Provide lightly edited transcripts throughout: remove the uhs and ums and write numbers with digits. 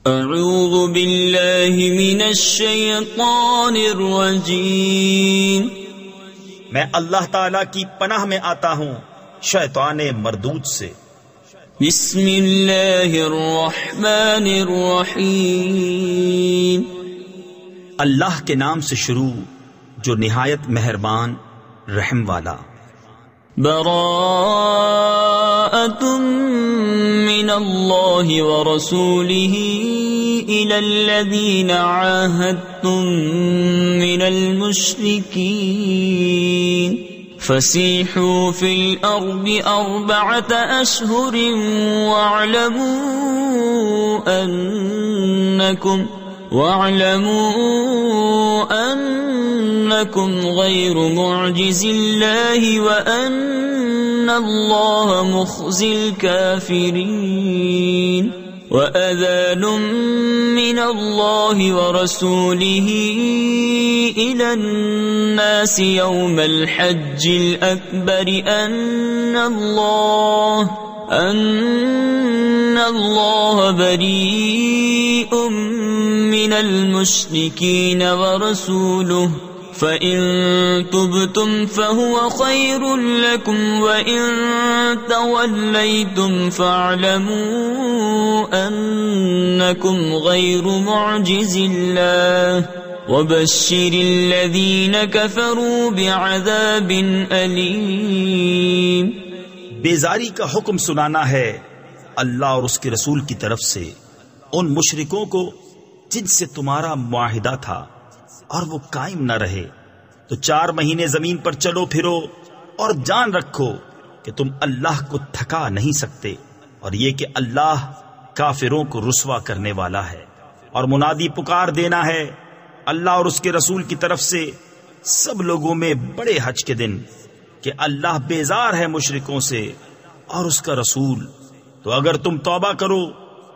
اعوذ باللہ من الشیطان الرجیم، میں اللہ تعالی کی پناہ میں آتا ہوں شیطان مردود سے۔ بسم اللہ الرحمن الرحیم، اللہ کے نام سے شروع جو نہایت مہربان رحم والا۔ براءۃ من اللہ ورسولہ الی الذین عاہدتم من المشرکین فسیحوا فی الارض 4 اشہر واعلموا انکم غیر معجز اللہ وان اللہ مخزی الکافرین وَأَذَانٌ مِّنَ اللَّهِ وَرَسُولِهِ إِلَى النَّاسِ يَوْمَ الْحَجِّ الْأَكْبَرِ أَنَّ اللَّهَ بَرِيءٌ مِّنَ الْمُشْرِكِينَ وَرَسُولُهُ فَإِن تُبْتُمْ فَهُوَ خَيْرٌ لَكُمْ وَإِن تَوَلَّيْتُمْ فَاعْلَمُوا أَنَّكُمْ غَيْرُ مُعْجِزِ اللَّهِ وَبَشِّرِ الَّذِينَ كَفَرُوا بِعَذَابٍ أَلِيمٍ۔ بیزاری کا حکم سنانا ہے اللہ اور اس کے رسول کی طرف سے ان مشرکوں کو جن سے تمہارا معاہدہ تھا اور وہ قائم نہ رہے، تو 4 مہینے زمین پر چلو پھرو اور جان رکھو کہ تم اللہ کو تھکا نہیں سکتے، اور یہ کہ اللہ کافروں کو رسوا کرنے والا ہے۔ اور منادی پکار دینا ہے اللہ اور اس کے رسول کی طرف سے سب لوگوں میں بڑے حج کے دن کہ اللہ بیزار ہے مشرکوں سے اور اس کا رسول، تو اگر تم توبہ کرو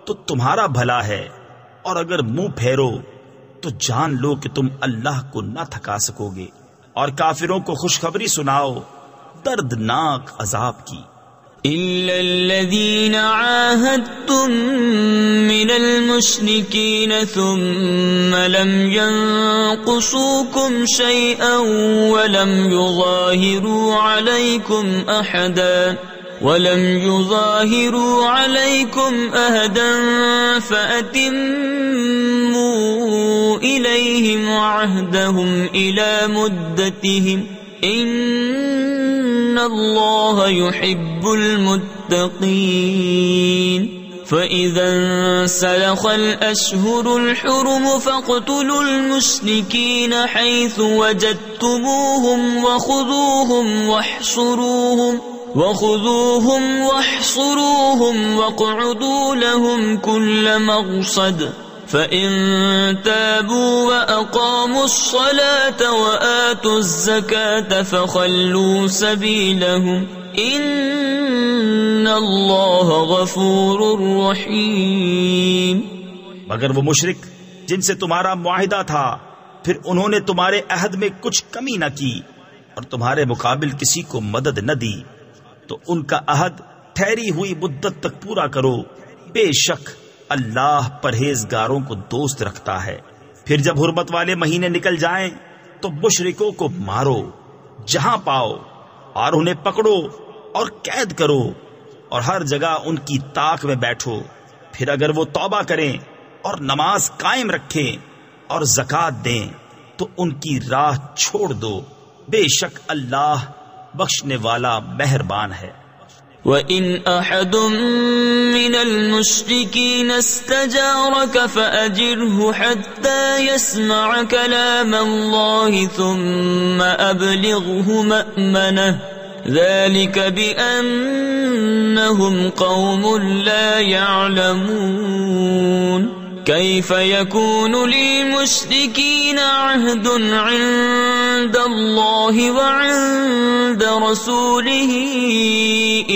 تو تمہارا بھلا ہے، اور اگر منہ پھیرو تو جان لو کہ تم اللہ کو نہ تھکا سکو گے۔ اور کافروں کو خوشخبری سناؤ دردناک عذاب کی۔ إِلَّا الَّذِينَ عَاهَدتُّم مِّنَ الْمُشْرِكِينَ ثُمَّ لَمْ يَنقُصُوكُمْ شَيْئًا وَلَمْ يُظَاهِرُوا عَلَيْكُمْ أَحَدًا فَأَتِمُّوا إِلَيْهِمْ عَهْدَهُمْ إِلَى مُدَّتِهِمْ إِنَّ اللَّهَ يُحِبُّ الْمُتَّقِينَ۔ فَإِذَا انسَلَخَ الْأَشْهُرُ الْحُرُمُ فَاقْتُلُوا الْمُشْرِكِينَ حَيْثُ وَجَدتُّمُوهُمْ وَخُذُوهُمْ وَاحْصُرُوهُمْ وَاقْعُدُوا لَهُمْ كُلَّ مَرْصَدٍ فَإِن تَابُوا وَأَقَامُوا الصَّلَاةَ وَآتُوا الزَّكَاةَ فَخَلُّوا سَبِيلَهُمْ إِنَّ اللَّهَ غَفُورٌ رَحِيمٌ۔ مگر وہ مشرک جن سے تمہارا معاہدہ تھا پھر انہوں نے تمہارے عہد میں کچھ کمی نہ کی اور تمہارے مقابل کسی کو مدد نہ دی، تو ان کا عہد ٹھہری ہوئی مدت تک پورا کرو، بے شک اللہ پرہیزگاروں کو دوست رکھتا ہے۔ پھر جب حرمت والے مہینے نکل جائیں تو مشرکوں کو مارو جہاں پاؤ، اور انہیں پکڑو اور قید کرو، اور ہر جگہ ان کی طاق میں بیٹھو۔ پھر اگر وہ توبہ کریں اور نماز قائم رکھیں اور زکوٰۃ دیں تو ان کی راہ چھوڑ دو، بے شک اللہ بخشنے والا مہربان ہے۔ وَإِنْ أَحَدٌ مِّنَ الْمُشْرِكِينَ اسْتَجَارَكَ فَأَجِرْهُ حَتَّى يَسْمَعَ كَلَامَ اللَّهِ ثُمَّ أَبْلِغْهُ مَأْمَنَهُ ذَلِكَ بِأَنَّهُمْ قَوْمٌ لَا يَعْلَمُونَ۔ كيف يكون للمشركين عهد عند الله وعند رسوله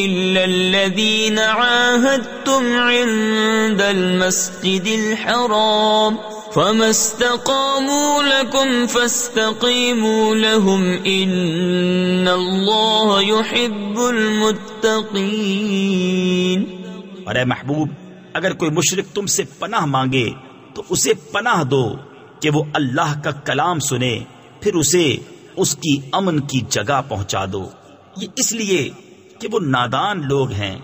إلا الذين عاهدتم عند المسجد الحرام فما استقاموا لكم فاستقيموا لهم إن الله يحب المتقين۔ اور اے محبوب، اگر کوئی مشرک تم سے پناہ مانگے تو اسے پناہ دو کہ وہ اللہ کا کلام سنے، پھر اسے اس کی امن کی جگہ پہنچا دو۔ یہ اس لیے کہ وہ نادان لوگ ہیں۔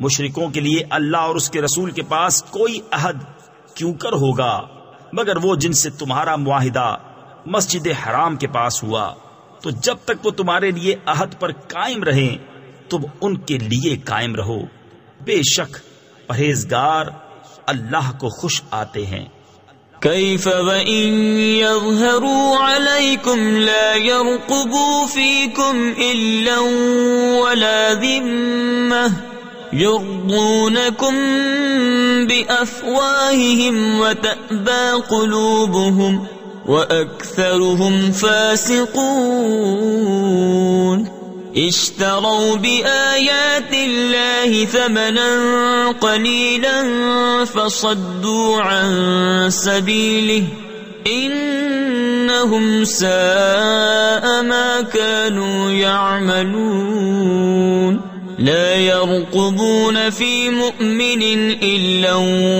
مشرکوں کے لیے اللہ اور اس کے رسول کے پاس کوئی عہد کیوں کر ہوگا مگر وہ جن سے تمہارا معاہدہ مسجد حرام کے پاس ہوا، تو جب تک وہ تمہارے لیے عہد پر قائم رہیں تم ان کے لیے قائم رہو، بے شک پرہیزگار اللہ کو خوش آتے ہیں۔ كيف وإن يظهروا عليكم لا يرقبوا فيكم إلا ولا ذمة يرضونكم بأفواههم وتأبى قلوبهم وأكثرهم فاسقون اشتروا بآيات الله ثمنا قليلا فصدوا عن سبيله إنهم ساء ما كانوا يعملون لا يرقبون في مؤمن إلا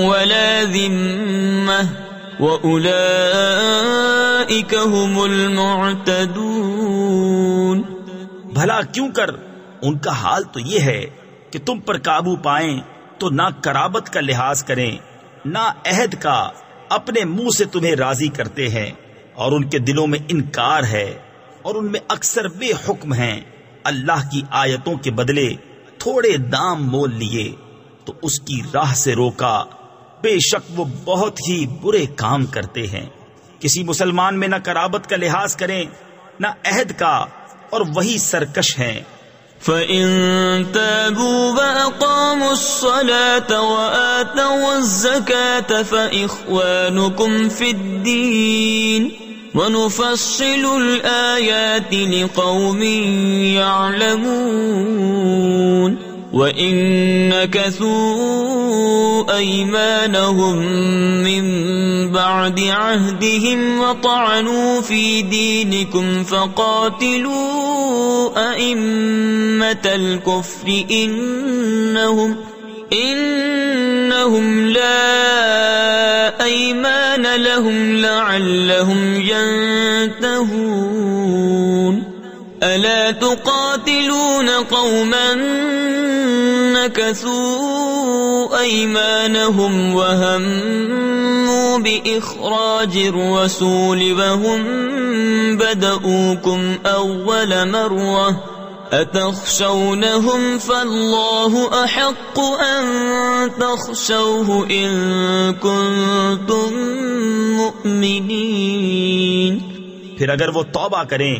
ولا ذمة وأولئك هم المعتدون۔ بھلا کیوں کر ان کا حال تو یہ ہے کہ تم پر قابو پائیں تو نہ قرابت کا لحاظ کریں نہ عہد کا، اپنے منہ سے تمہیں راضی کرتے ہیں اور ان کے دلوں میں انکار ہے اور ان میں اکثر بے حکم ہیں۔ اللہ کی آیتوں کے بدلے تھوڑے دام مول لیے تو اس کی راہ سے روکا، بے شک وہ بہت ہی برے کام کرتے ہیں۔ کسی مسلمان میں نہ قرابت کا لحاظ کریں نہ عہد کا، اور وہی سرکش ہیں۔ فَإِن تَابُوا وَأَقَامُوا الصَّلَاةَ وَآتَوُا الزَّكَاةَ فَإِخْوَانُكُمْ فِي الدِّينِ وَنُفَصِّلُ الْآيَاتِ لِقَوْمٍ يَعْلَمُونَ وَإِن نَكَثُوا أَيْمَانَهُم مِّن بَعْدِ عَهْدِهِمْ وَطَعَنُوا فِي دِينِكُمْ فَقَاتِلُوا أَئِمَّةَ الْكُفْرِ إِنَّهُمْ لَا أَيْمَانَ لَهُمْ لَعَلَّهُمْ يَنْتَهُونَ أَلَا تُقَاتِلُونَ قَوْمًا نَكَثُوا أَيْمَانَهُمْ وَهَمُّوا بِإِخْرَاجِ الرَّسُولِ وَهُمْ بَدَؤُوكُمْ أَوَّلَ مَرَّةٍ أَتَخْشَوْنَهُمْ فَاللَّهُ أَحَقُّ أَن تَخْشَوْهُ إِن كُنتُم مُّؤْمِنِينَ۔ پھر اگر وہ توبہ کریں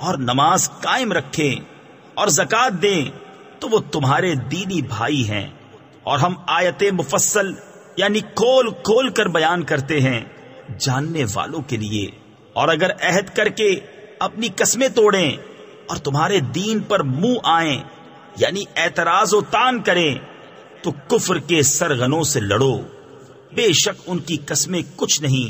اور نماز قائم رکھیں اور زکوٰۃ دیں تو وہ تمہارے دینی بھائی ہیں، اور ہم آیت مفصل یعنی کھول کھول کر بیان کرتے ہیں جاننے والوں کے لیے۔ اور اگر عہد کر کے اپنی قسمیں توڑیں اور تمہارے دین پر منہ آئیں یعنی اعتراض و تان کریں تو کفر کے سرغنوں سے لڑو، بے شک ان کی قسمیں کچھ نہیں،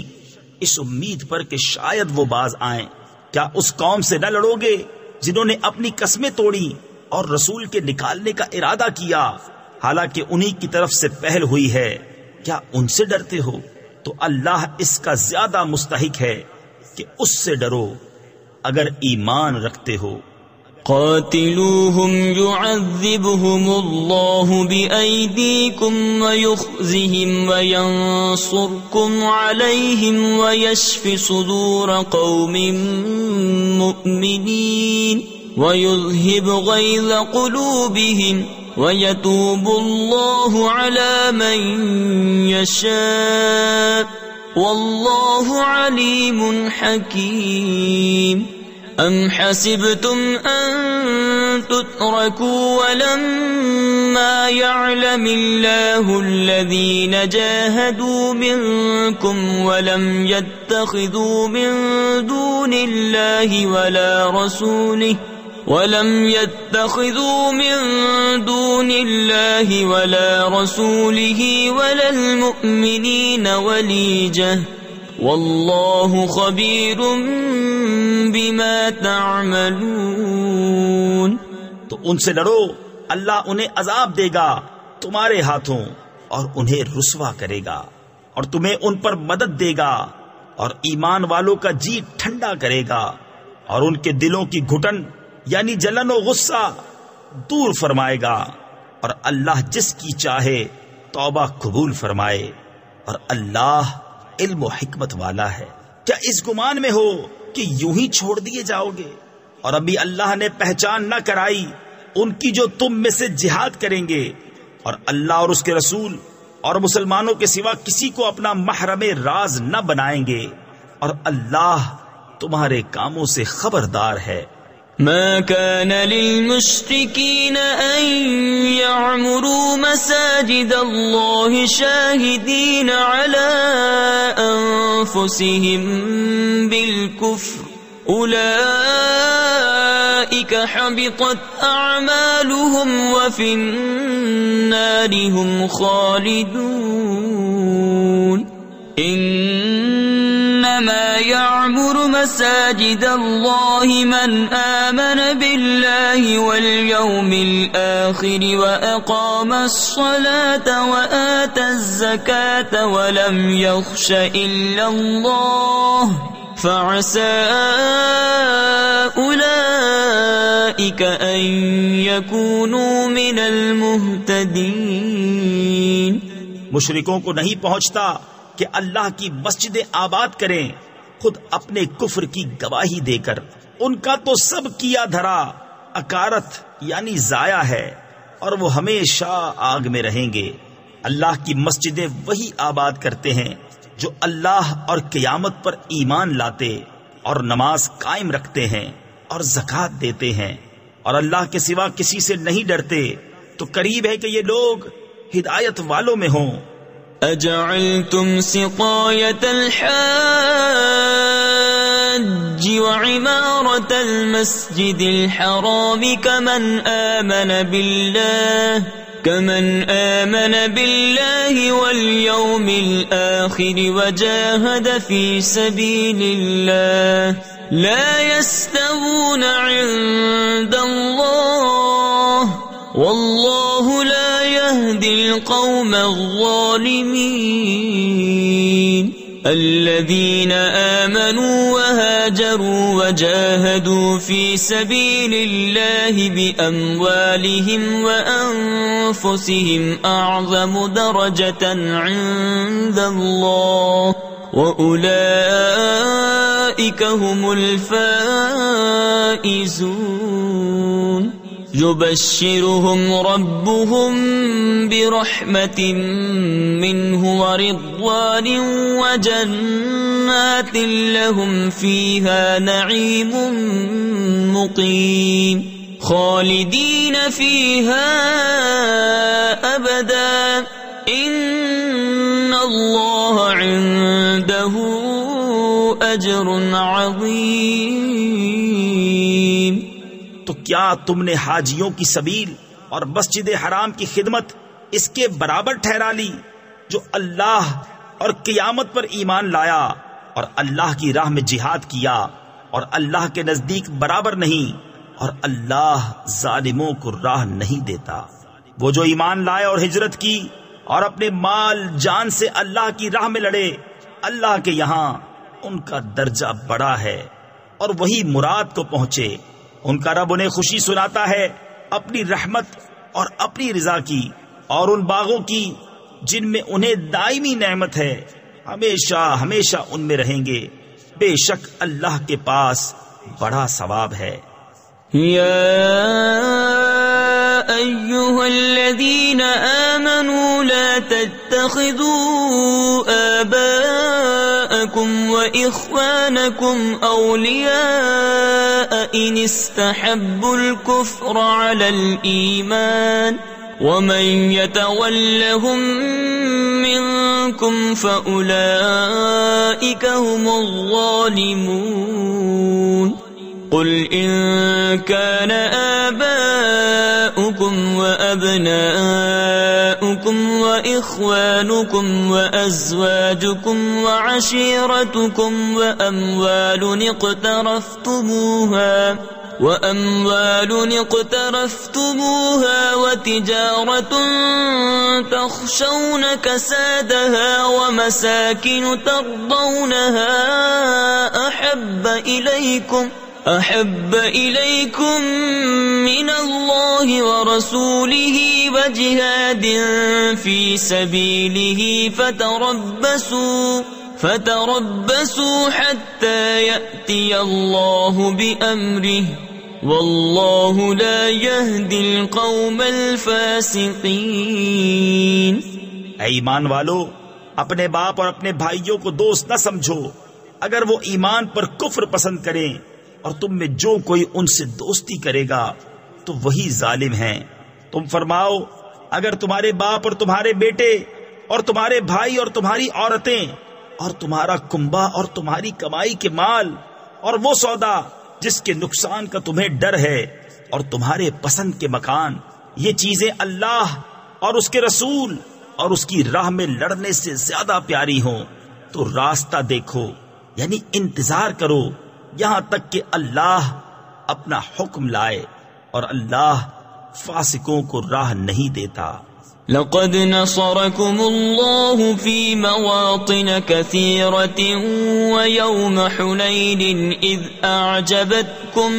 اس امید پر کہ شاید وہ باز آئیں۔ کیا اس قوم سے نہ لڑو گے جنہوں نے اپنی قسمیں توڑی اور رسول کے نکالنے کا ارادہ کیا، حالانکہ انہی کی طرف سے پہل ہوئی ہے؟ کیا ان سے ڈرتے ہو؟ تو اللہ اس کا زیادہ مستحق ہے کہ اس سے ڈرو اگر ایمان رکھتے ہو۔ قاتلوهم يعذبهم الله بأيديكم ويخزهم وينصركم عليهم ويشف صدور قوم مؤمنين ويذهب غيظ قلوبهم ويتوب الله على من يشاء والله عليم حكيم۔ أَمْ حَسِبْتُمْ أَن تُتْرَكُوا وَلَمَّا يَعْلَمِ اللَّهُ الَّذِينَ جَاهَدُوا مِنكُمْ وَلَمْ يَتَّخِذُوا مِن دُونِ اللَّهِ وَلَا رَسُولِهِ وَلَا الْمُؤْمِنِينَ وَلِيجَةً واللہ خبیر بما تعملون۔ تو ان سے لڑو، اللہ انہیں عذاب دے گا تمہارے ہاتھوں، اور انہیں رسوا کرے گا، اور تمہیں ان پر مدد دے گا، اور ایمان والوں کا جی ٹھنڈا کرے گا، اور ان کے دلوں کی گھٹن یعنی جلن و غصہ دور فرمائے گا، اور اللہ جس کی چاہے توبہ قبول فرمائے، اور اللہ علم و حکمت والا ہے۔ کیا اس گمان میں ہو کہ یوں ہی چھوڑ دیے جاؤ گے؟ اور ابھی اللہ نے پہچان نہ کرائی ان کی جو تم میں سے جہاد کریں گے، اور اللہ اور اس کے رسول اور مسلمانوں کے سوا کسی کو اپنا محرم راز نہ بنائیں گے، اور اللہ تمہارے کاموں سے خبردار ہے۔ ما كان للمشركين أن يعمروا مساجد الله شاهدين على أنفسهم بالكفر أولئك حبطت أعمالهم وفي النار هم خالدون إنما يعمر مساجد الله من آمن بالله واليوم الآخر وأقام الصلاة وآتى الزكاة ولم يخش إلا الله فعسى أولئك أن يكونوا من المهتدين۔ مشرکوں کو نہیں پہنچتا کہ اللہ کی مسجدیں آباد کریں خود اپنے کفر کی گواہی دے کر، ان کا تو سب کیا دھرا اکارت یعنی ضائع ہے، اور وہ ہمیشہ آگ میں رہیں گے۔ اللہ کی مسجدیں وہی آباد کرتے ہیں جو اللہ اور قیامت پر ایمان لاتے اور نماز قائم رکھتے ہیں اور زکوٰۃ دیتے ہیں، اور اللہ کے سوا کسی سے نہیں ڈرتے، تو قریب ہے کہ یہ لوگ ہدایت والوں میں ہوں۔ أجعلتم سقاية الحاج وعمارة المسجد الحرام كمن آمن بالله واليوم الآخر وجاهد في سبيل الله لا يستوون عند الله والله لا يهدي القوم الظالمين۔ الذين آمنوا وهاجروا وجاهدوا في سبيل الله بأموالهم وأنفسهم أعظم درجة عند الله وأولئك هم الفائزون۔ يبشرهم ربهم برحمة منه ورضوان وجنات لهم فيها نعيم مقيم خالدين فيها أبدا إن الله عنده أجر عظيم۔ تو کیا تم نے حاجیوں کی سبیل اور مسجد حرام کی خدمت اس کے برابر ٹھہرا لی جو اللہ اور قیامت پر ایمان لایا اور اللہ کی راہ میں جہاد کیا، اور اللہ کے نزدیک برابر نہیں، اور اللہ ظالموں کو راہ نہیں دیتا۔ وہ جو ایمان لائے اور ہجرت کی اور اپنے مال جان سے اللہ کی راہ میں لڑے، اللہ کے یہاں ان کا درجہ بڑا ہے اور وہی مراد کو پہنچے۔ ان کا رب انہیں خوشی سناتا ہے اپنی رحمت اور اپنی رضا کی، اور ان باغوں کی جن میں انہیں دائمی نعمت ہے، ہمیشہ ہمیشہ ان میں رہیں گے۔ بے شک اللہ کے پاس بڑا ثواب ہے۔ يا أيها الذين آمنوا لا تتخذوا آباءكم وإخوانكم أولياء إن استحبوا الكفر على الإيمان ومن يتولهم منكم فأولئك هم الظالمون۔ قل إن كان آباؤكم وأبناؤكم وإخوانكم وأزواجكم وعشيرتكم وأموال اقترفتموها وأموال اقترفتموها وتجارة تخشون كسادها ومساكن ترضونها أحب إليكم من الله ورسوله وجهاد في سبيله فتربصوا حتى يأتي الله بأمره والله لا يهدي القوم الفاسقين۔ اے ایمان والو، اپنے باپ اور اپنے بھائیوں کو دوست نہ سمجھو اگر وہ ایمان پر کفر پسند کریں، اور تم میں جو کوئی ان سے دوستی کرے گا تو وہی ظالم ہیں۔ تم فرماؤ، اگر تمہارے باپ اور تمہارے بیٹے اور تمہارے بھائی اور تمہاری عورتیں اور تمہارا کنبہ اور تمہاری کمائی کے مال اور وہ سودا جس کے نقصان کا تمہیں ڈر ہے اور تمہارے پسند کے مکان، یہ چیزیں اللہ اور اس کے رسول اور اس کی راہ میں لڑنے سے زیادہ پیاری ہوں تو راستہ دیکھو، یعنی انتظار کرو یہاں تک کہ اللہ اپنا حکم لائے، اور اللہ فاسقوں کو راہ نہیں دیتا۔ لقد نصركم الله في مواطن كثيرة ويوم حنين إذ أعجبتكم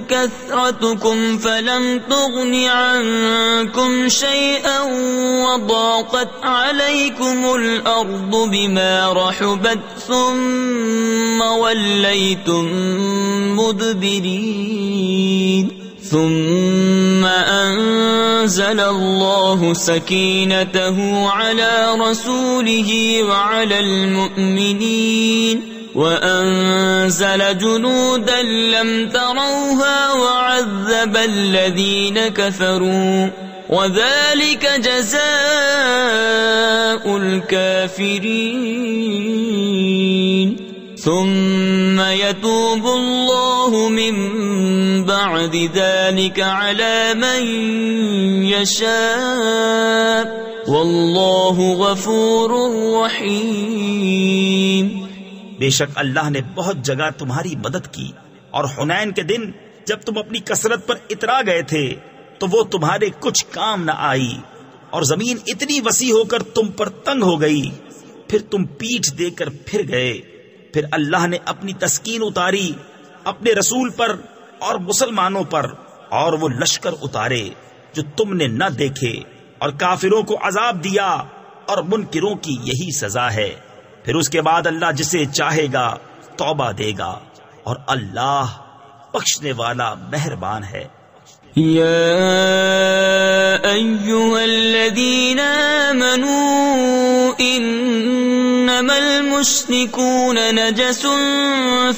كثرتكم فلم تغن عنكم شيئا وضاقت عليكم الأرض بما رحبت ثم وليتم مدبرين ثم أنزل الله سكينته على رسوله وعلى المؤمنين وأنزل جنودا لم تروها وعذب الذين كفروا وذلك جزاء الكافرين ثم يتوب الله من بعد ذلك على من يشاء والله غفور رحيم۔ بے شک اللہ نے بہت جگہ تمہاری مدد کی، اور حنین کے دن جب تم اپنی کثرت پر اترا گئے تھے تو وہ تمہارے کچھ کام نہ آئی، اور زمین اتنی وسیع ہو کر تم پر تنگ ہو گئی، پھر تم پیٹھ دے کر پھر گئے، پھر اللہ نے اپنی تسکین اتاری اپنے رسول پر اور مسلمانوں پر، اور وہ لشکر اتارے جو تم نے نہ دیکھے، اور کافروں کو عذاب دیا، اور منکروں کی یہی سزا ہے۔ پھر اس کے بعد اللہ جسے چاہے گا توبہ دے گا، اور اللہ بخشنے والا مہربان ہے۔ يا أيها الذين آمنوا إنما المشركون نجس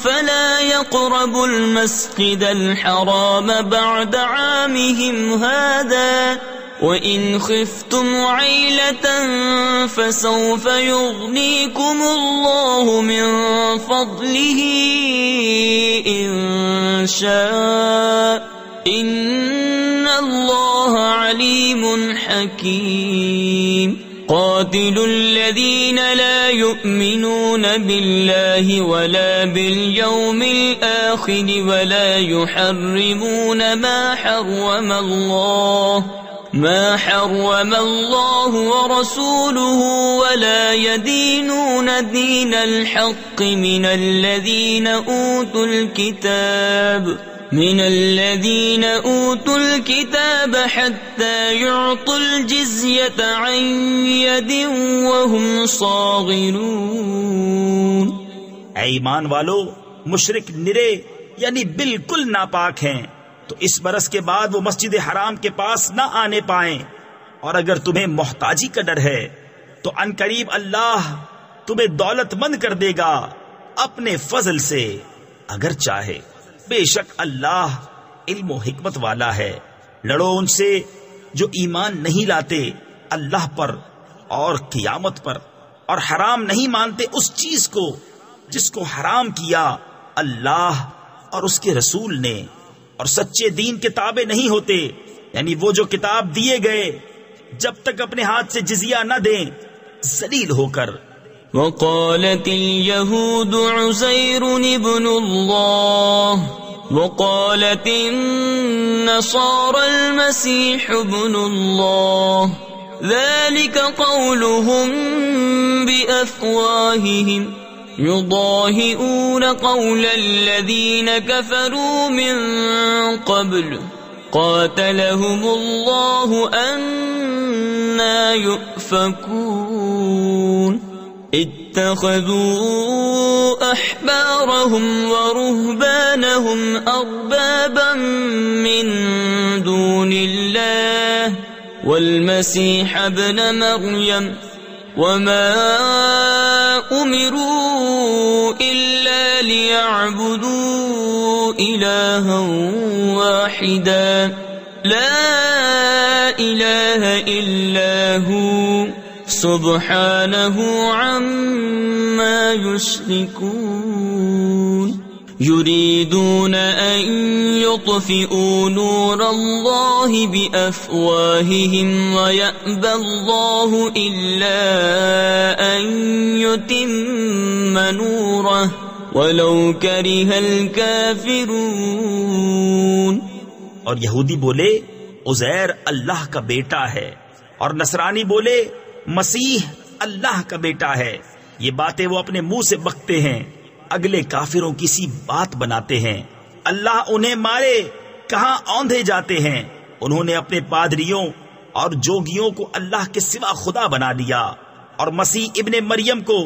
فلا يقربوا المسجد الحرام بعد عامهم هذا وَإِنْ خِفْتُمْ عَيْلَةً فَسَوْفَ يُغْنِيكُمُ اللَّهُ مِنْ فَضْلِهِ إِنْ شَاءَ إِنَّ اللَّهَ عَلِيمٌ حَكِيمٌ۔ قَاتِلُوا الَّذِينَ لَا يُؤْمِنُونَ بِاللَّهِ وَلَا بِالْيَوْمِ الْآخِرِ وَلَا يُحَرِّمُونَ ما حرم الله ورسوله ولا يدينون دين الحق من الذين أوتوا الكتاب حتى يعطوا الجزية عن يد وهم صاغرون۔ اے ایمان والو، مشرک نرے یعنی بالکل ناپاک ہیں تو اس برس کے بعد وہ مسجد حرام کے پاس نہ آنے پائیں، اور اگر تمہیں محتاجی کا ڈر ہے تو عنقریب اللہ تمہیں دولت مند کر دے گا اپنے فضل سے اگر چاہے۔ بے شک اللہ علم و حکمت والا ہے۔ لڑو ان سے جو ایمان نہیں لاتے اللہ پر اور قیامت پر، اور حرام نہیں مانتے اس چیز کو جس کو حرام کیا اللہ اور اس کے رسول نے، اور سچے دین کے تابع نہیں ہوتے، یعنی وہ جو کتاب دیے گئے جب تک اپنے ہاتھ سے جزیہ نہ دیں ذلیل ہو کر۔ وقالت اليهود عزير ابن الله وقالت النصارى المسيح ابن الله ذلك قولهم بأفواههم يضاهئون قول الذين كفروا من قبل قاتلهم الله أنى يؤفكون اتخذوا أحبارهم ورهبانهم أربابا من دون الله والمسيح ابن مريم وما أمروا إلا ليعبدوا إلها واحدا لا إله إلا هو سبحانه عما يشركون يريدون أن يطفئوا نور الله بأفواههم ويأبى الله إلا أن يتم نوره ولو كره الكافرون. اور یہودی بولے عزیر اللہ کا بیٹا ہے، اور نصرانی بولے مسیح اللہ کا بیٹا ہے. یہ باتیں وہ اپنے منہ سے بکتے ہیں، اگلے کافروں کی سی بات بناتے ہیں. اللہ انہیں مارے، کہاں اوندھے جاتے ہیں. انہوں نے اپنے پادریوں اور جوگیوں کو اللہ کے سوا خدا بنا لیا، اور مسیح ابن مریم کو،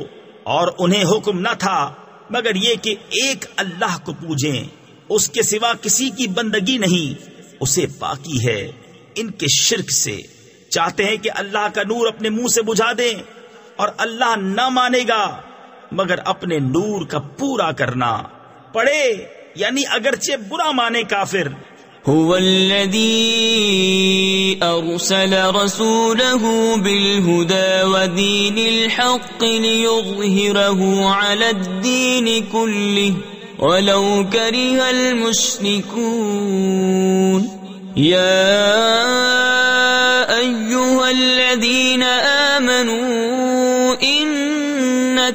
اور انہیں حکم نہ تھا مگر یہ کہ ایک اللہ کو پوجیں، اس کے سوا کسی کی بندگی نہیں، اسے پاکی ہے ان کے شرک سے. چاہتے ہیں کہ اللہ کا نور اپنے منہ سے بجھا دیں، اور اللہ نہ مانے گا مگر اپنے نور کا پورا کرنا. پڑھے یعنی اگرچہ برا مانے کافر. هو الذي أرسل رسوله بالهدى ودين الحق ليظهره على الدين كله ولو كره المشركون. يا أيها الذين آمنوا إن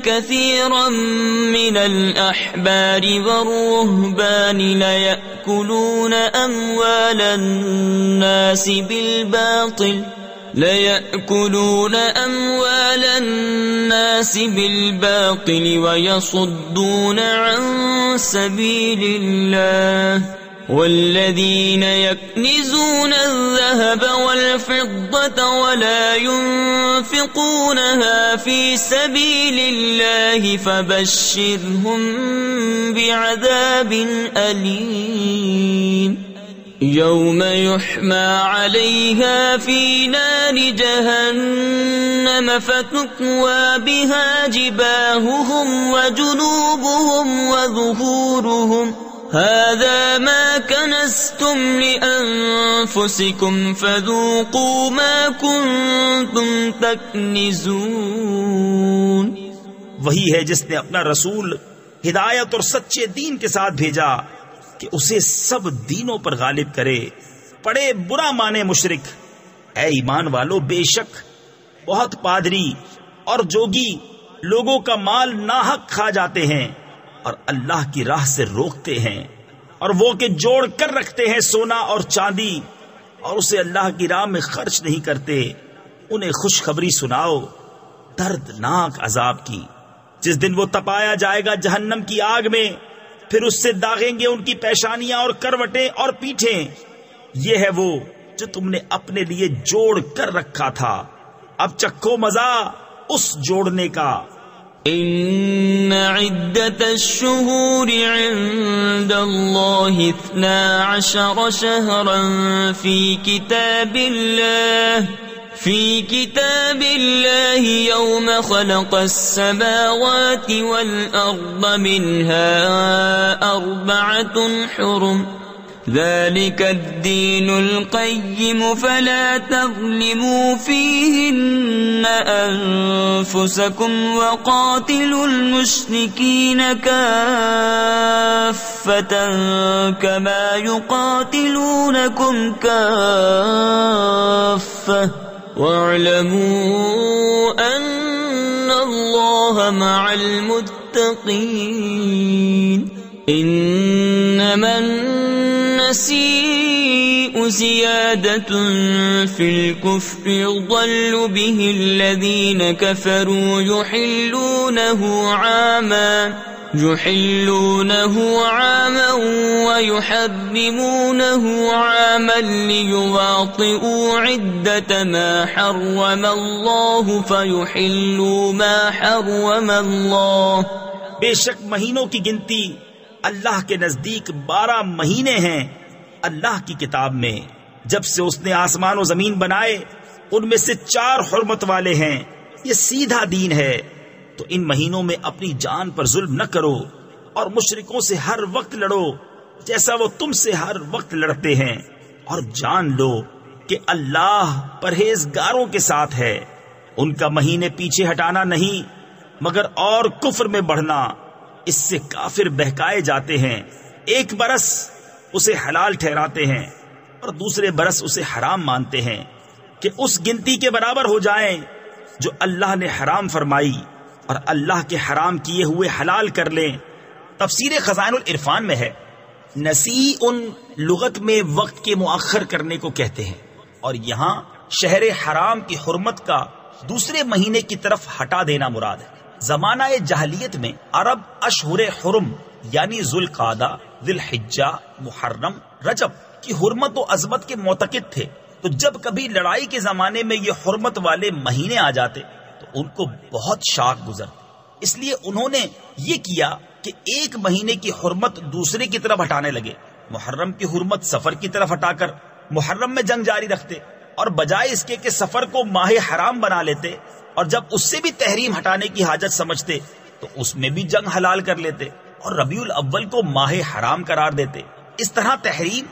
كثيرا من الأحبار والرهبان ليأكلون أموال الناس بالباطل ويصدون عن سبيل الله والذين يكنزون الذهب والفضة ولا ينفقونها في سبيل الله فبشرهم بعذاب أليم. يوم يحمى عليها في نار جهنم فتكوى بها جباههم وجنوبهم وظهورهم هذا ما كنزتم لأنفسكم فذوقوا ما كنتم تكنزون. وہی ہے جس نے اپنا رسول ہدایت اور سچے دین کے ساتھ بھیجا کہ اسے سب دینوں پر غالب کرے. پڑے برا مانے مشرک. اے ایمان والو، بے شک بہت پادری اور جوگی لوگوں کا مال ناحق کھا جاتے ہیں اور اللہ کی راہ سے روکتے ہیں، اور وہ کہ جوڑ کر رکھتے ہیں سونا اور چاندی اور اسے اللہ کی راہ میں خرچ نہیں کرتے. انہیں خوشخبری سناؤ دردناک عذاب کی، جس دن وہ تپایا جائے گا جہنم کی آگ میں، پھر اس سے داغیں گے ان کی پیشانیاں اور کروٹیں اور پیٹھیں. یہ ہے وہ جو تم نے اپنے لیے جوڑ کر رکھا تھا، اب چکھو مزہ اس جوڑنے کا. إن عدة الشهور عند الله 12 شهرا في كتاب الله يوم خلق السماوات والأرض منها 4 حرم ذلك الدين القيم فلا تظلموا فيهن أنفسكم وقاتلوا المشركين كافة كما يقاتلونكم كافة واعلموا أن الله مع المتقين إنما النسيء زيادة في الكفر يضل به الذين كفروا يحلونه عاما ويحرمونه عاما ليواطئوا عدة ما حرم الله فيحلوا ما حرم الله. بے شک مہینوں کی گنتی اللہ کے نزدیک 12 مہینے ہیں اللہ کی کتاب میں. جب سے اس نے آسمان و زمین بنائے ان میں سے 4 حرمت والے ہیں. یہ سیدھا دین ہے. تو ان مہینوں میں اپنی جان پر ظلم نہ کرو اور مشرکوں سے ہر وقت لڑو جیسا وہ تم سے ہر وقت لڑتے ہیں. اور جان لو کہ اللہ پرہیزگاروں کے ساتھ ہے. ان کا مہینے پیچھے ہٹانا نہیں مگر اور کفر میں بڑھنا. اس سے کافر بہکائے جاتے ہیں. ایک برس اسے حلال ٹھہراتے ہیں اور دوسرے برس اسے حرام مانتے ہیں کہ اس گنتی کے برابر ہو جائیں جو اللہ نے حرام فرمائی اور اللہ کے حرام کیے ہوئے حلال کر لیں. تفسیر خزائن العرفان میں ہے نسیء لغت میں وقت کے مؤخر کرنے کو کہتے ہیں اور یہاں شہر حرام کی حرمت کا دوسرے مہینے کی طرف ہٹا دینا مراد ہے. زمانہ جاہلیت میں عرب اشہر حرم یعنی ذوالقعدہ، ذی الحجہ، محرم، رجب کی حرمت و عظمت کے معتقد تھے. تو جب کبھی لڑائی کے زمانے میں یہ حرمت والے مہینے آ جاتے تو ان کو بہت شاک گزرتی. اس لیے انہوں نے یہ کیا کہ ایک مہینے کی حرمت دوسرے کی طرف ہٹانے لگے. محرم کی حرمت سفر کی طرف ہٹا کر محرم میں جنگ جاری رکھتے اور بجائے اس کے کہ سفر کو ماہ حرام بنا لیتے اور جب اس سے بھی تحریم ہٹانے کی حاجت سمجھتے تو اس میں بھی جنگ حلال کر لیتے اور ربیع الاول کو ماہ حرام قرار دیتے. اس طرح تحریم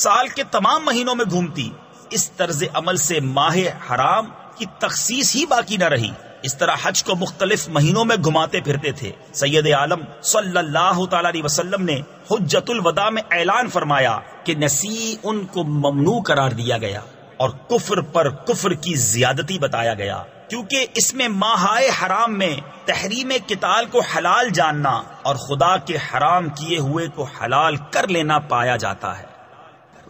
سال کے تمام مہینوں میں گھومتی. اس طرز عمل سے ماہ حرام کی تخصیص ہی باقی نہ رہی. اس طرح حج کو مختلف مہینوں میں گھماتے پھرتے تھے. سید عالم صلی اللہ تعالی علیہ وسلم نے حجۃ الوداع میں اعلان فرمایا کہ نسیء ان کو ممنوع قرار دیا گیا اور کفر پر کفر کی زیادتی بتایا گیا کیونکہ اس میں ماہ حرام میں تحریم قتال کو حلال جاننا اور خدا کے حرام کیے ہوئے کو حلال کر لینا پایا جاتا ہے.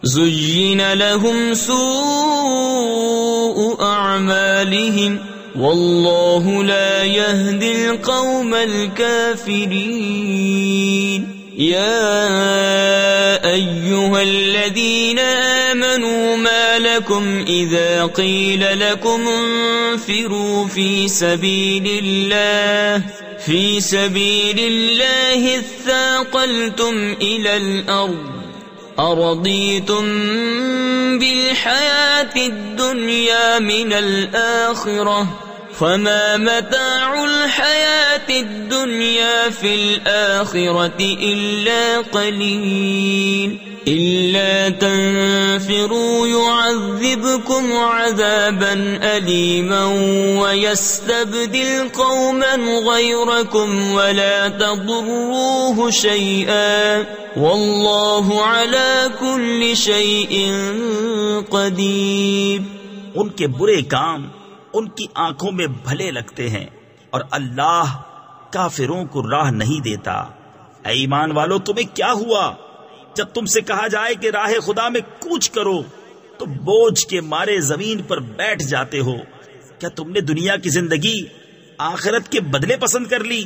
زُيِّنَ لَهُمْ سُوءُ أَعْمَالِهِمْ وَاللَّهُ لَا يَهْدِي الْقَوْمَ الْكَافِرِينَ. يَا أَيُّهَا الَّذِينَ آمَنُوا مَا لَكُمْ إِذَا قِيلَ لَكُمْ انفِرُوا فِي سَبِيلِ اللَّهِ اثَّاقَلْتُمْ إِلَى الْأَرْضِ أَرَضِيتُمْ بِالْحَيَاةِ الدُّنْيَا مِنَ الْآخِرَةِ فَمَا مَتَاعُ الْحَيَاةِ الدُّنْيَا فِي الْآخِرَةِ إِلَّا قَلِيلٌ. إِلَّا تَنفِرُوا يُعَذِّبْكُمْ عَذَابًا أَلِيمًا وَيَسْتَبْدِلْ قَوْمًا غَيْرَكُمْ وَلَا تَضُرُّوهُ شَيْئًا وَاللَّهُ عَلَى كُلِّ شَيْءٍ قَدِيرٌ. ان کے برے کام ان کی آنکھوں میں بھلے لگتے ہیں اور اللہ کافروں کو راہ نہیں دیتا. اے ایمان والو تمہیں کیا ہوا جب تم سے کہا جائے کہ راہ خدا میں کوچ کرو تو بوجھ کے مارے زمین پر بیٹھ جاتے ہو؟ کیا تم نے دنیا کی زندگی آخرت کے بدلے پسند کر لی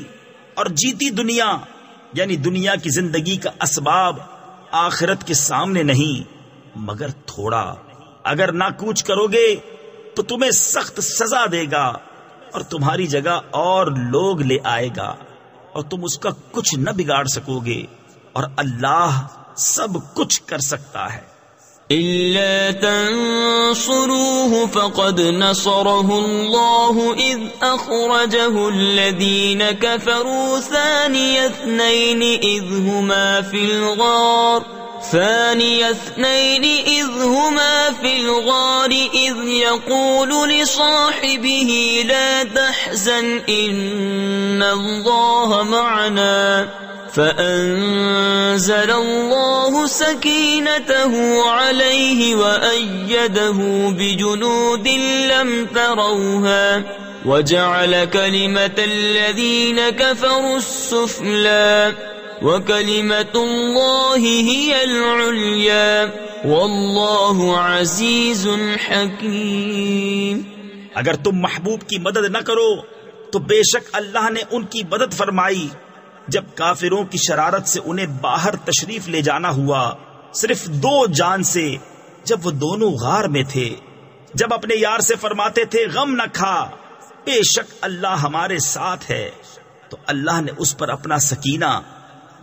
اور جیتی دنیا یعنی دنیا کی زندگی کا اسباب آخرت کے سامنے نہیں مگر تھوڑا. اگر نہ کوچ کرو گے تو تمہیں سخت سزا دے گا اور تمہاری جگہ اور لوگ لے آئے گا اور تم اس کا کچھ نہ بگاڑ سکو گے اور اللہ سب کچھ کر سکتا ہے. إِلَّا تَنصُرُوهُ فَقَدْ نَصَرَهُ اللَّهُ إِذْ أَخْرَجَهُ الَّذِينَ كَفَرُوا ثَانِيَ اثْنَيْنِ إِذْ هُمَا فِي الْغَارِ إِذْ يَقُولُ لِصَاحِبِهِ لَا تَحْزَنْ إِنَّ اللَّهَ مَعَنَا فأنزل الله سكينته عليه وأيده بجنود لم تروها وجعل كلمة الذين كفروا السفلى وكلمة الله هي العليا والله عزيز حكيم. اگر تم محبوب کی مدد نہ کرو تو بے شک اللہ نے ان کی مدد فرمائی جب کافروں کی شرارت سے انہیں باہر تشریف لے جانا ہوا صرف 2 جان سے، جب وہ دونوں غار میں تھے، جب اپنے یار سے فرماتے تھے غم نہ کھا، بے شک اللہ ہمارے ساتھ ہے، تو اللہ نے اس پر اپنا سکینہ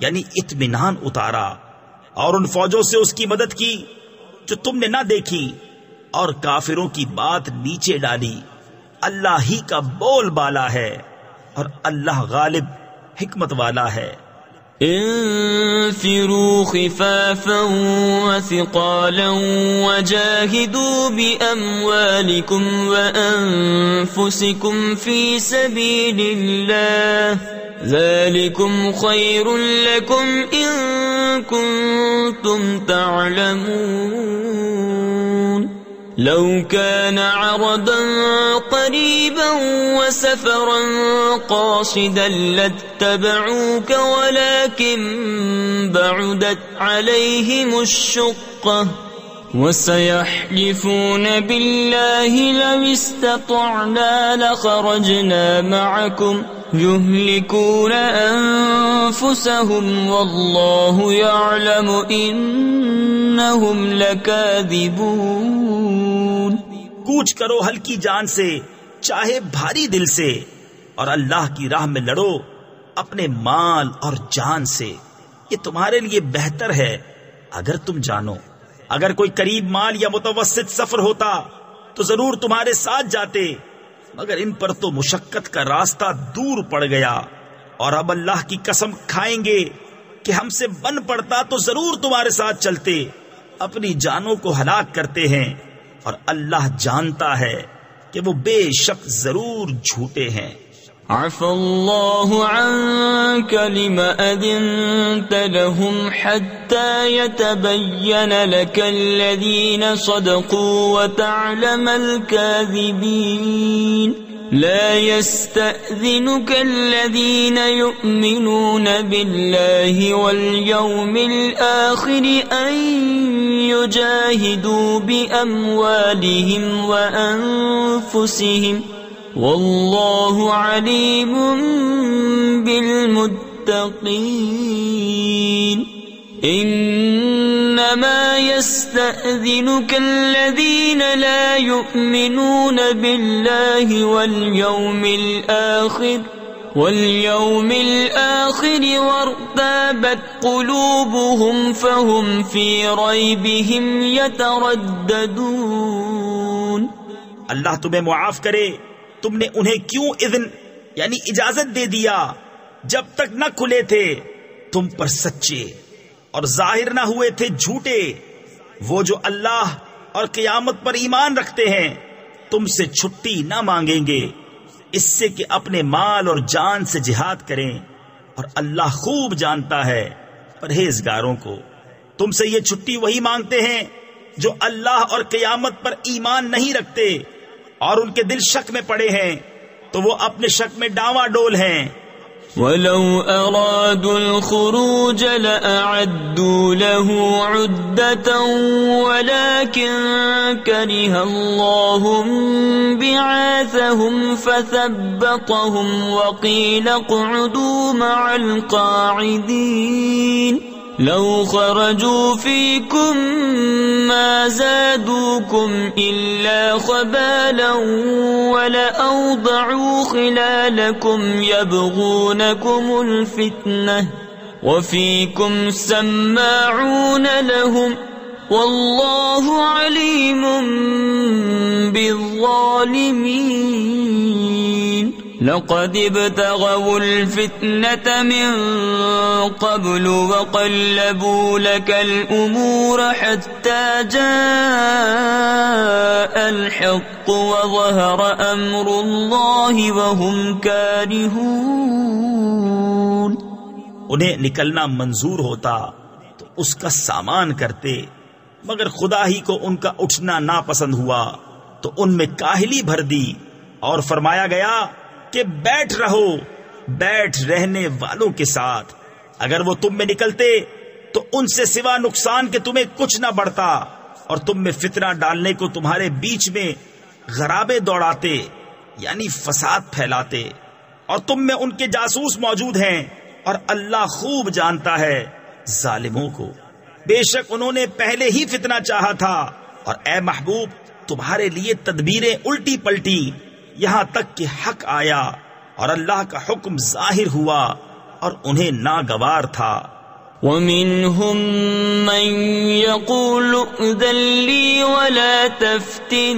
یعنی اطمینان اتارا اور ان فوجوں سے اس کی مدد کی جو تم نے نہ دیکھی، اور کافروں کی بات نیچے ڈالی. اللہ ہی کا بول بالا ہے اور اللہ غالب حکمت والا ہے. انفروا خفافا وثقالا وجاهدوا بأموالكم وأنفسكم في سبيل الله ذلكم خير لكم إن كنتم تعلمون. لو كان عرضا قريبا وسفرا قاصدا لاتبعوك ولكن بعدت عليهم الشقة وسيحلفون بالله لو استطعنا لخرجنا معكم يهلكون أنفسهم والله يعلم إنهم لكاذبون. کوچ کرو ہلکی جان سے چاہے بھاری دل سے، اور اللہ کی راہ میں لڑو اپنے مال اور جان سے، یہ تمہارے لیے بہتر ہے اگر تم جانو. اگر کوئی قریب مال یا متوسط سفر ہوتا تو ضرور تمہارے ساتھ جاتے، مگر ان پر تو مشقت کا راستہ دور پڑ گیا، اور اب اللہ کی قسم کھائیں گے کہ ہم سے بن پڑتا تو ضرور تمہارے ساتھ چلتے. اپنی جانوں کو ہلاک کرتے ہیں اور اللہ جانتا ہے کہ وہ بے شک ضرور جھوٹے ہیں. عفى الله عنك لما أذنت لهم حتى يتبين لك الذين صدقوا وتعلم الكاذبين. لا يستأذنك الذين يؤمنون بالله واليوم الآخر أن يجاهدوا بأموالهم وأنفسهم والله عليم بالمتقين. إنما يستأذنك الذين لا يؤمنون بالله واليوم الآخر وارتابت قلوبهم فهم في ريبهم يترددون. اللہ تمہیں معاف کرے، تم نے انہیں کیوں اذن یعنی اجازت دے دیا جب تک نہ کھلے تھے تم پر سچے اور ظاہر نہ ہوئے تھے جھوٹے. وہ جو اللہ اور قیامت پر ایمان رکھتے ہیں تم سے چھٹی نہ مانگیں گے اس سے کہ اپنے مال اور جان سے جہاد کریں، اور اللہ خوب جانتا ہے پرہیزگاروں کو. تم سے یہ چھٹی وہی مانگتے ہیں جو اللہ اور قیامت پر ایمان نہیں رکھتے اور ان کے دل شک میں پڑے ہیں تو وہ اپنے شک میں ڈاواں ڈول ہیں. وَلَوْ أَرَادُوا الْخُرُوجَ لَأَعَدُّوا لَهُ عُدَّةً وَلَكِنْ كَرِهَ اللَّهُ بِعَاثَهُمْ فَثَبَّطَهُمْ وَقِيلَ اقْعُدُوا مَعَ الْقَاعِدِينَ. لو خرجوا فيكم ما زادوكم إلا خبالا ولأوضعوا خلالكم يبغونكم الفتنة وفيكم سماعون لهم والله عليم بالظالمين. لقد ابتغوا الفتنة من قبل وقلبوا لك الأمور حتى جاء الحق وظهر أمر الله وهم كارهون. انہیں نکلنا منظور ہوتا تو اس کا سامان کرتے، مگر خدا ہی کو ان کا اٹھنا ناپسند ہوا تو ان میں کاہلی بھر دی، اور فرمایا گیا کہ بیٹھ رہو بیٹھ رہنے والوں کے ساتھ۔ اگر وہ تم میں نکلتے تو ان سے سوا نقصان کے تمہیں کچھ نہ بڑھتا، اور تم میں فتنہ ڈالنے کو تمہارے بیچ میں غرابے دوڑاتے، یعنی فساد پھیلاتے، اور تم میں ان کے جاسوس موجود ہیں، اور اللہ خوب جانتا ہے ظالموں کو۔ بے شک انہوں نے پہلے ہی فتنہ چاہا تھا، اور اے محبوب تمہارے لیے تدبیریں الٹی پلٹی یہاں تک کہ حق آیا، اور اللہ کا حکم ظاہر ہوا اور انہیں ناگوار تھا۔ وَمِنْهُمْ مَنْ يَقُولُ ائْذَنْ لِي وَلَا تَفْتِنِّي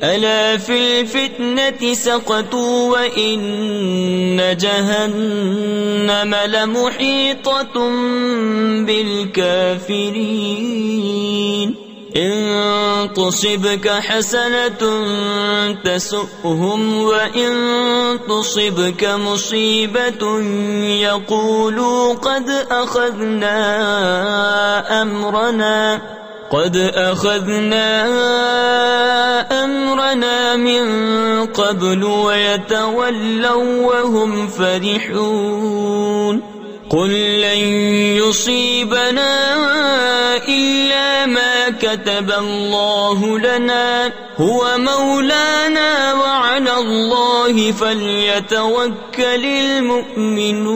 أَلَا فِي الْفِتْنَةِ سَقَطُوا وَإِنَّ جَهَنَّمَ لَمُحِيطَةٌ بِالْكَافِرِينَ إِن تُصِبْكَ حَسَنَةٌ تَسُؤْهُمْ وَإِن تُصِبْكَ مُصِيبَةٌ يَقُولُوا قَدْ أَخَذْنَا أَمْرَنَا مِن قَبْلُ وَيَتَوَلَّوْا وَهُمْ فَرِحُونَ قُل لَّن يُصِيبَنَا إِلَّا مَا كَتَبَ اللَّهُ لَنَا هُوَ مَوْلَانَا وَعَلَى اللَّهِ فَلْيَتَوَكَّلِ الْمُؤْمِنُونَ۔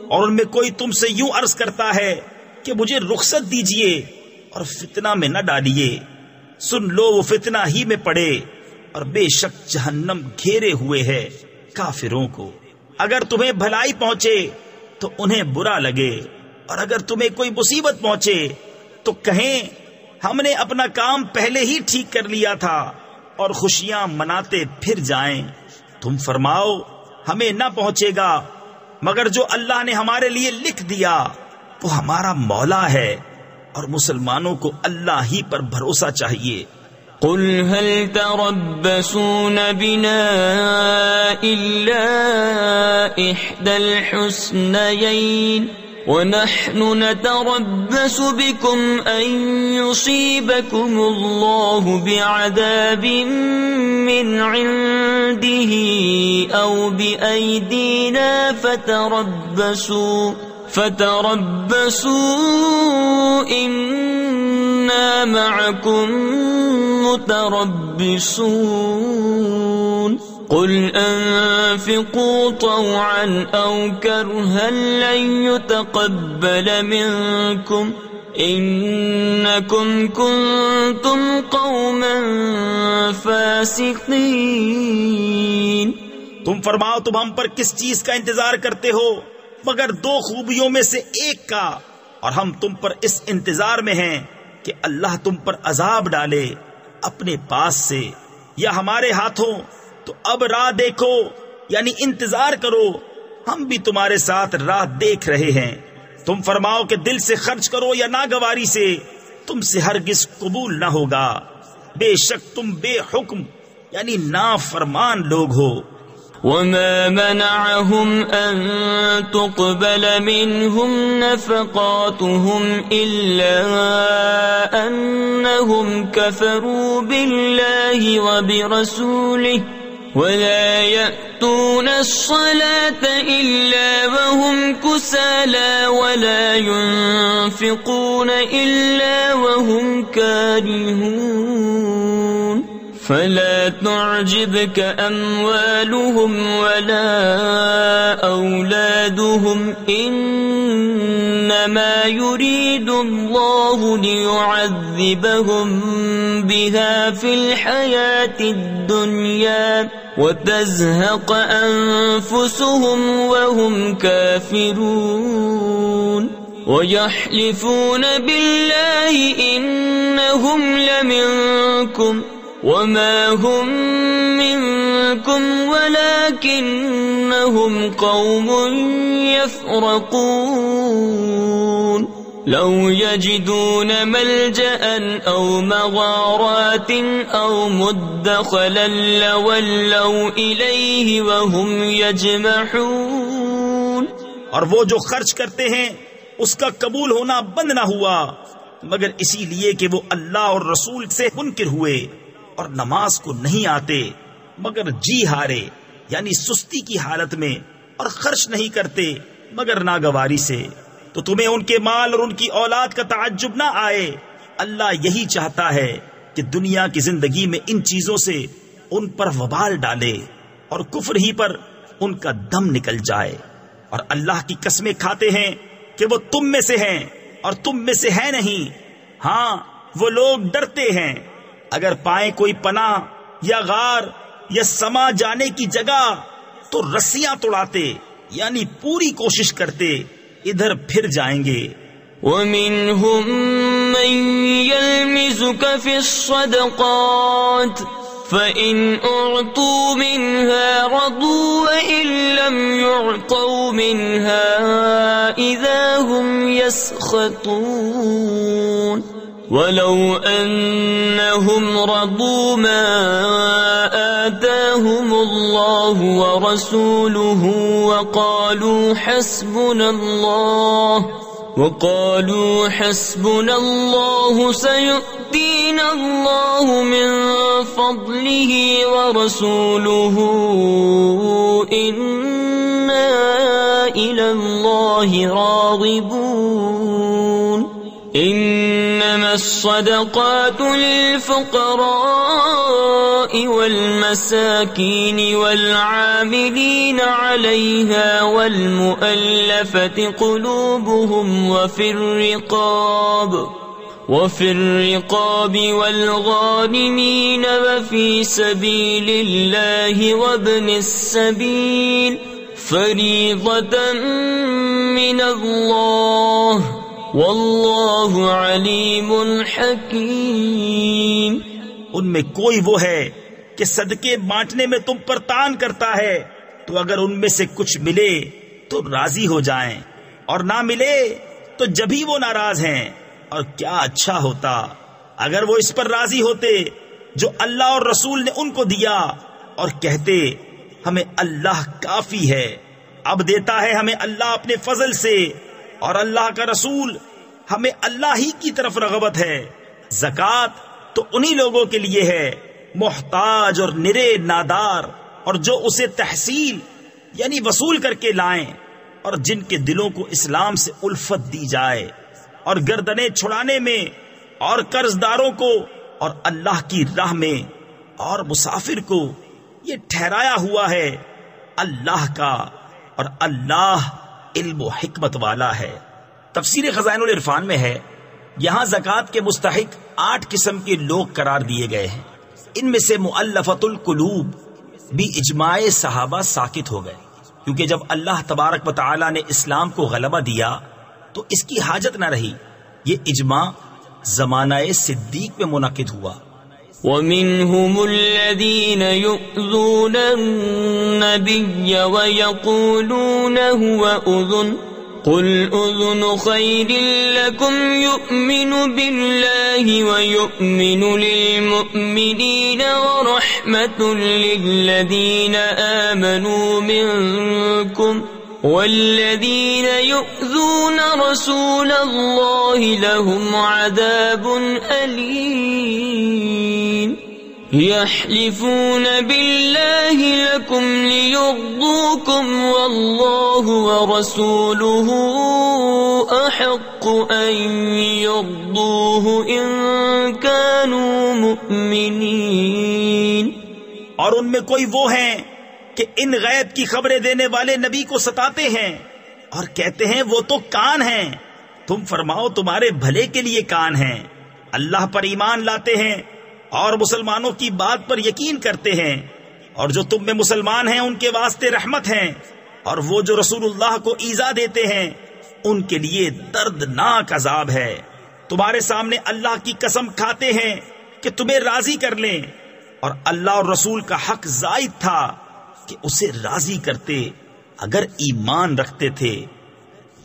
اور ان میں کوئی تم سے یوں عرض کرتا ہے کہ مجھے رخصت دیجئے اور فتنہ میں نہ ڈالیے، سن لو وہ فتنہ ہی میں پڑے، اور بے شک جہنم گھیرے ہوئے ہے کافروں کو۔ اگر تمہیں بھلائی پہنچے تو انہیں برا لگے، اور اگر تمہیں کوئی مصیبت پہنچے تو کہیں ہم نے اپنا کام پہلے ہی ٹھیک کر لیا تھا، اور خوشیاں مناتے پھر جائیں۔ تم فرماؤ ہمیں نہ پہنچے گا مگر جو اللہ نے ہمارے لیے لکھ دیا، وہ ہمارا مولا ہے، اور مسلمانوں کو اللہ ہی پر بھروسہ چاہیے۔ قل هل تربصون بنا إلا إحدى الحسنيين ونحن نتربص بكم أن يصيبكم الله بعذاب من عنده أو بأيدينا فتربصوا إنا معكم متربصون قل أنفقوا طوعا أو كرها لن يتقبل منكم إنكم كنتم قوما فاسقين۔ تم فرماؤ تم ہم پر کس چیز کا انتظار کرتے ہو مگر دو خوبیوں میں سے ایک کا، اور ہم تم پر اس انتظار میں ہیں کہ اللہ تم پر عذاب ڈالے اپنے پاس سے یا ہمارے ہاتھوں، تو اب راہ دیکھو، یعنی انتظار کرو، ہم بھی تمہارے ساتھ راہ دیکھ رہے ہیں۔ تم فرماؤ کہ دل سے خرچ کرو یا ناگواری سے، تم سے ہرگز قبول نہ ہوگا، بے شک تم بے حکم یعنی نافرمان لوگ ہو۔ وما منعهم أن تقبل منهم نفقاتهم إلا أنهم كفروا بالله وبرسوله ولا يأتون الصلاة إلا وهم كسالى ولا ينفقون إلا وهم كارهون فلا تعجبك أموالهم ولا أولادهم إنما يريد الله ليعذبهم بها في الحياة الدنيا وتزهق أنفسهم وهم كافرون ويحلفون بالله إنهم لمنكم وما هم منكم ولكنهم قوم يفرقون۔ لو يجدون ملجأ أو مغارات أو مدخلا لولوا إليه وهم يجمحون. اور وہ جو خرچ کرتے ہیں اس کا قبول ہونا بند نہ ہوا مگر اسی لیے کہ وہ اللہ اور رسول سے منکر ہوئے اور نماز کو نہیں آتے مگر جی ہارے یعنی سستی کی حالت میں، اور خرچ نہیں کرتے مگر ناگواری سے. تو تمہیں ان کے مال اور ان کی اولاد کا تعجب نہ آئے. اللہ یہی چاہتا ہے کہ دنیا کی زندگی میں ان چیزوں سے ان پر وبال ڈالے اور کفر ہی پر ان کا دم نکل جائے. اور اللہ کی قسمیں کھاتے ہیں کہ وہ تم میں سے ہیں اور تم میں سے ہے نہیں. ہاں وہ لوگ ڈرتے ہیں اگر پائیں کوئی پناہ یا غار یا سما جانے کی جگہ تو رسیاں توڑاتے یعنی پوری کوشش کرتے ادھر پھر جائیں گے. وَمِنْهُمْ مَنْ يَلْمِزُكَ فِي الصَّدَقَاتِ فَإِنْ أُعْطُوا مِنْهَا رَضُوا وَإِنْ لَمْ يُعْطَوْا مِنْهَا إِذَا هُمْ يَسْخَطُونَ. وَلَوْ أَنَّهُمْ رَضُوا مَا آتَاهُمُ اللَّهُ وَرَسُولُهُ وَقَالُوا حَسْبُنَا اللَّهُ سَيُؤْتِينَا اللَّهُ مِنْ فَضْلِهِ وَرَسُولُهُ إِنَّا إِلَى اللَّهِ رَاغِبُونَ. إنما الصدقات للفقراء والمساكين والعاملين عليها والمؤلفة قلوبهم وفي الرقاب والغارمين وفي سبيل الله وابن السبيل فريضة من الله واللہ علیم حکیم. ان میں کوئی وہ ہے کہ صدقے بانٹنے میں تم پر تان کرتا ہے تو اگر ان میں سے کچھ ملے تو راضی ہو جائیں اور نہ ملے تو جبھی وہ ناراض ہیں. اور کیا اچھا ہوتا اگر وہ اس پر راضی ہوتے جو اللہ اور رسول نے ان کو دیا اور کہتے ہمیں اللہ کافی ہے. اب دیتا ہے ہمیں اللہ اپنے فضل سے اور اللہ کا رسول ہمیں اللہ ہی کی طرف رغبت ہے. زکوٰۃ تو انہی لوگوں کے لیے ہے محتاج اور نرے نادار اور جو اسے تحصیل یعنی وصول کر کے لائیں اور جن کے دلوں کو اسلام سے الفت دی جائے اور گردنیں چھڑانے میں اور قرض داروں کو اور اللہ کی راہ میں اور مسافر کو یہ ٹھہرایا ہوا ہے اللہ کا اور اللہ علم و حکمت والا ہے. تفسیر خزائن العرفان میں ہے یہاں زکوٰۃ کے مستحق 8 قسم کے لوگ قرار دیے گئے ہیں. ان میں سے مؤلفۃ القلوب بھی اجماع صحابہ ساکت ہو گئے کیونکہ جب اللہ تبارک و تعالی نے اسلام کو غلبہ دیا تو اس کی حاجت نہ رہی. یہ اجماع زمانہ صدیق میں منعقد ہوا. وَمِنْهُمُ الَّذِينَ يُؤْذُونَ النَّبِيَّ وَيَقُولُونَ هُوَ أُذُنٌ قُلْ أُذُنُ خَيْرٍ لَكُمْ يُؤْمِنُ بِاللَّهِ وَيُؤْمِنُ لِلْمُؤْمِنِينَ وَرَحْمَةٌ لِلَّذِينَ آمَنُوا مِنْكُمْ والذین یؤذون رسول اللہ لهم عذاب علیم یحلفون باللہ لکم لیرضوکم واللہ ورسولہ احق ان یرضوہ ان کانوا مؤمنین. اور ان میں کوئی وہ ہیں کہ ان غیب کی خبریں دینے والے نبی کو ستاتے ہیں اور کہتے ہیں وہ تو کان ہیں. تم فرماؤ تمہارے بھلے کے لیے کان ہیں. اللہ پر ایمان لاتے ہیں اور مسلمانوں کی بات پر یقین کرتے ہیں اور جو تم میں مسلمان ہیں ان کے واسطے رحمت ہیں اور وہ جو رسول اللہ کو ایذا دیتے ہیں ان کے لیے دردناک عذاب ہے. تمہارے سامنے اللہ کی قسم کھاتے ہیں کہ تمہیں راضی کر لیں اور اللہ اور رسول کا حق زائد تھا کہ اسے راضی کرتے اگر ایمان رکھتے تھے.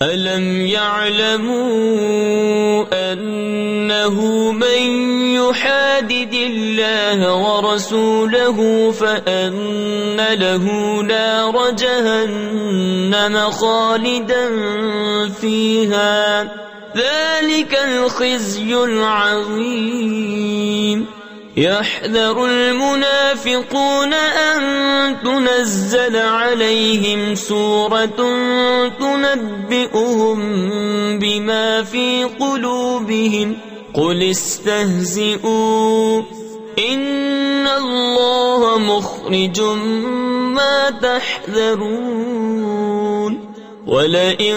ألم يعلموا أنه من يحادد الله ورسوله فأن له نار جهنم خالدا فيها ذلك الخزي العظيم يحذر المنافقون أن تنزل عليهم سورة تنبئهم بما في قلوبهم قل استهزئوا إن الله مخرج ما تحذرون ولئن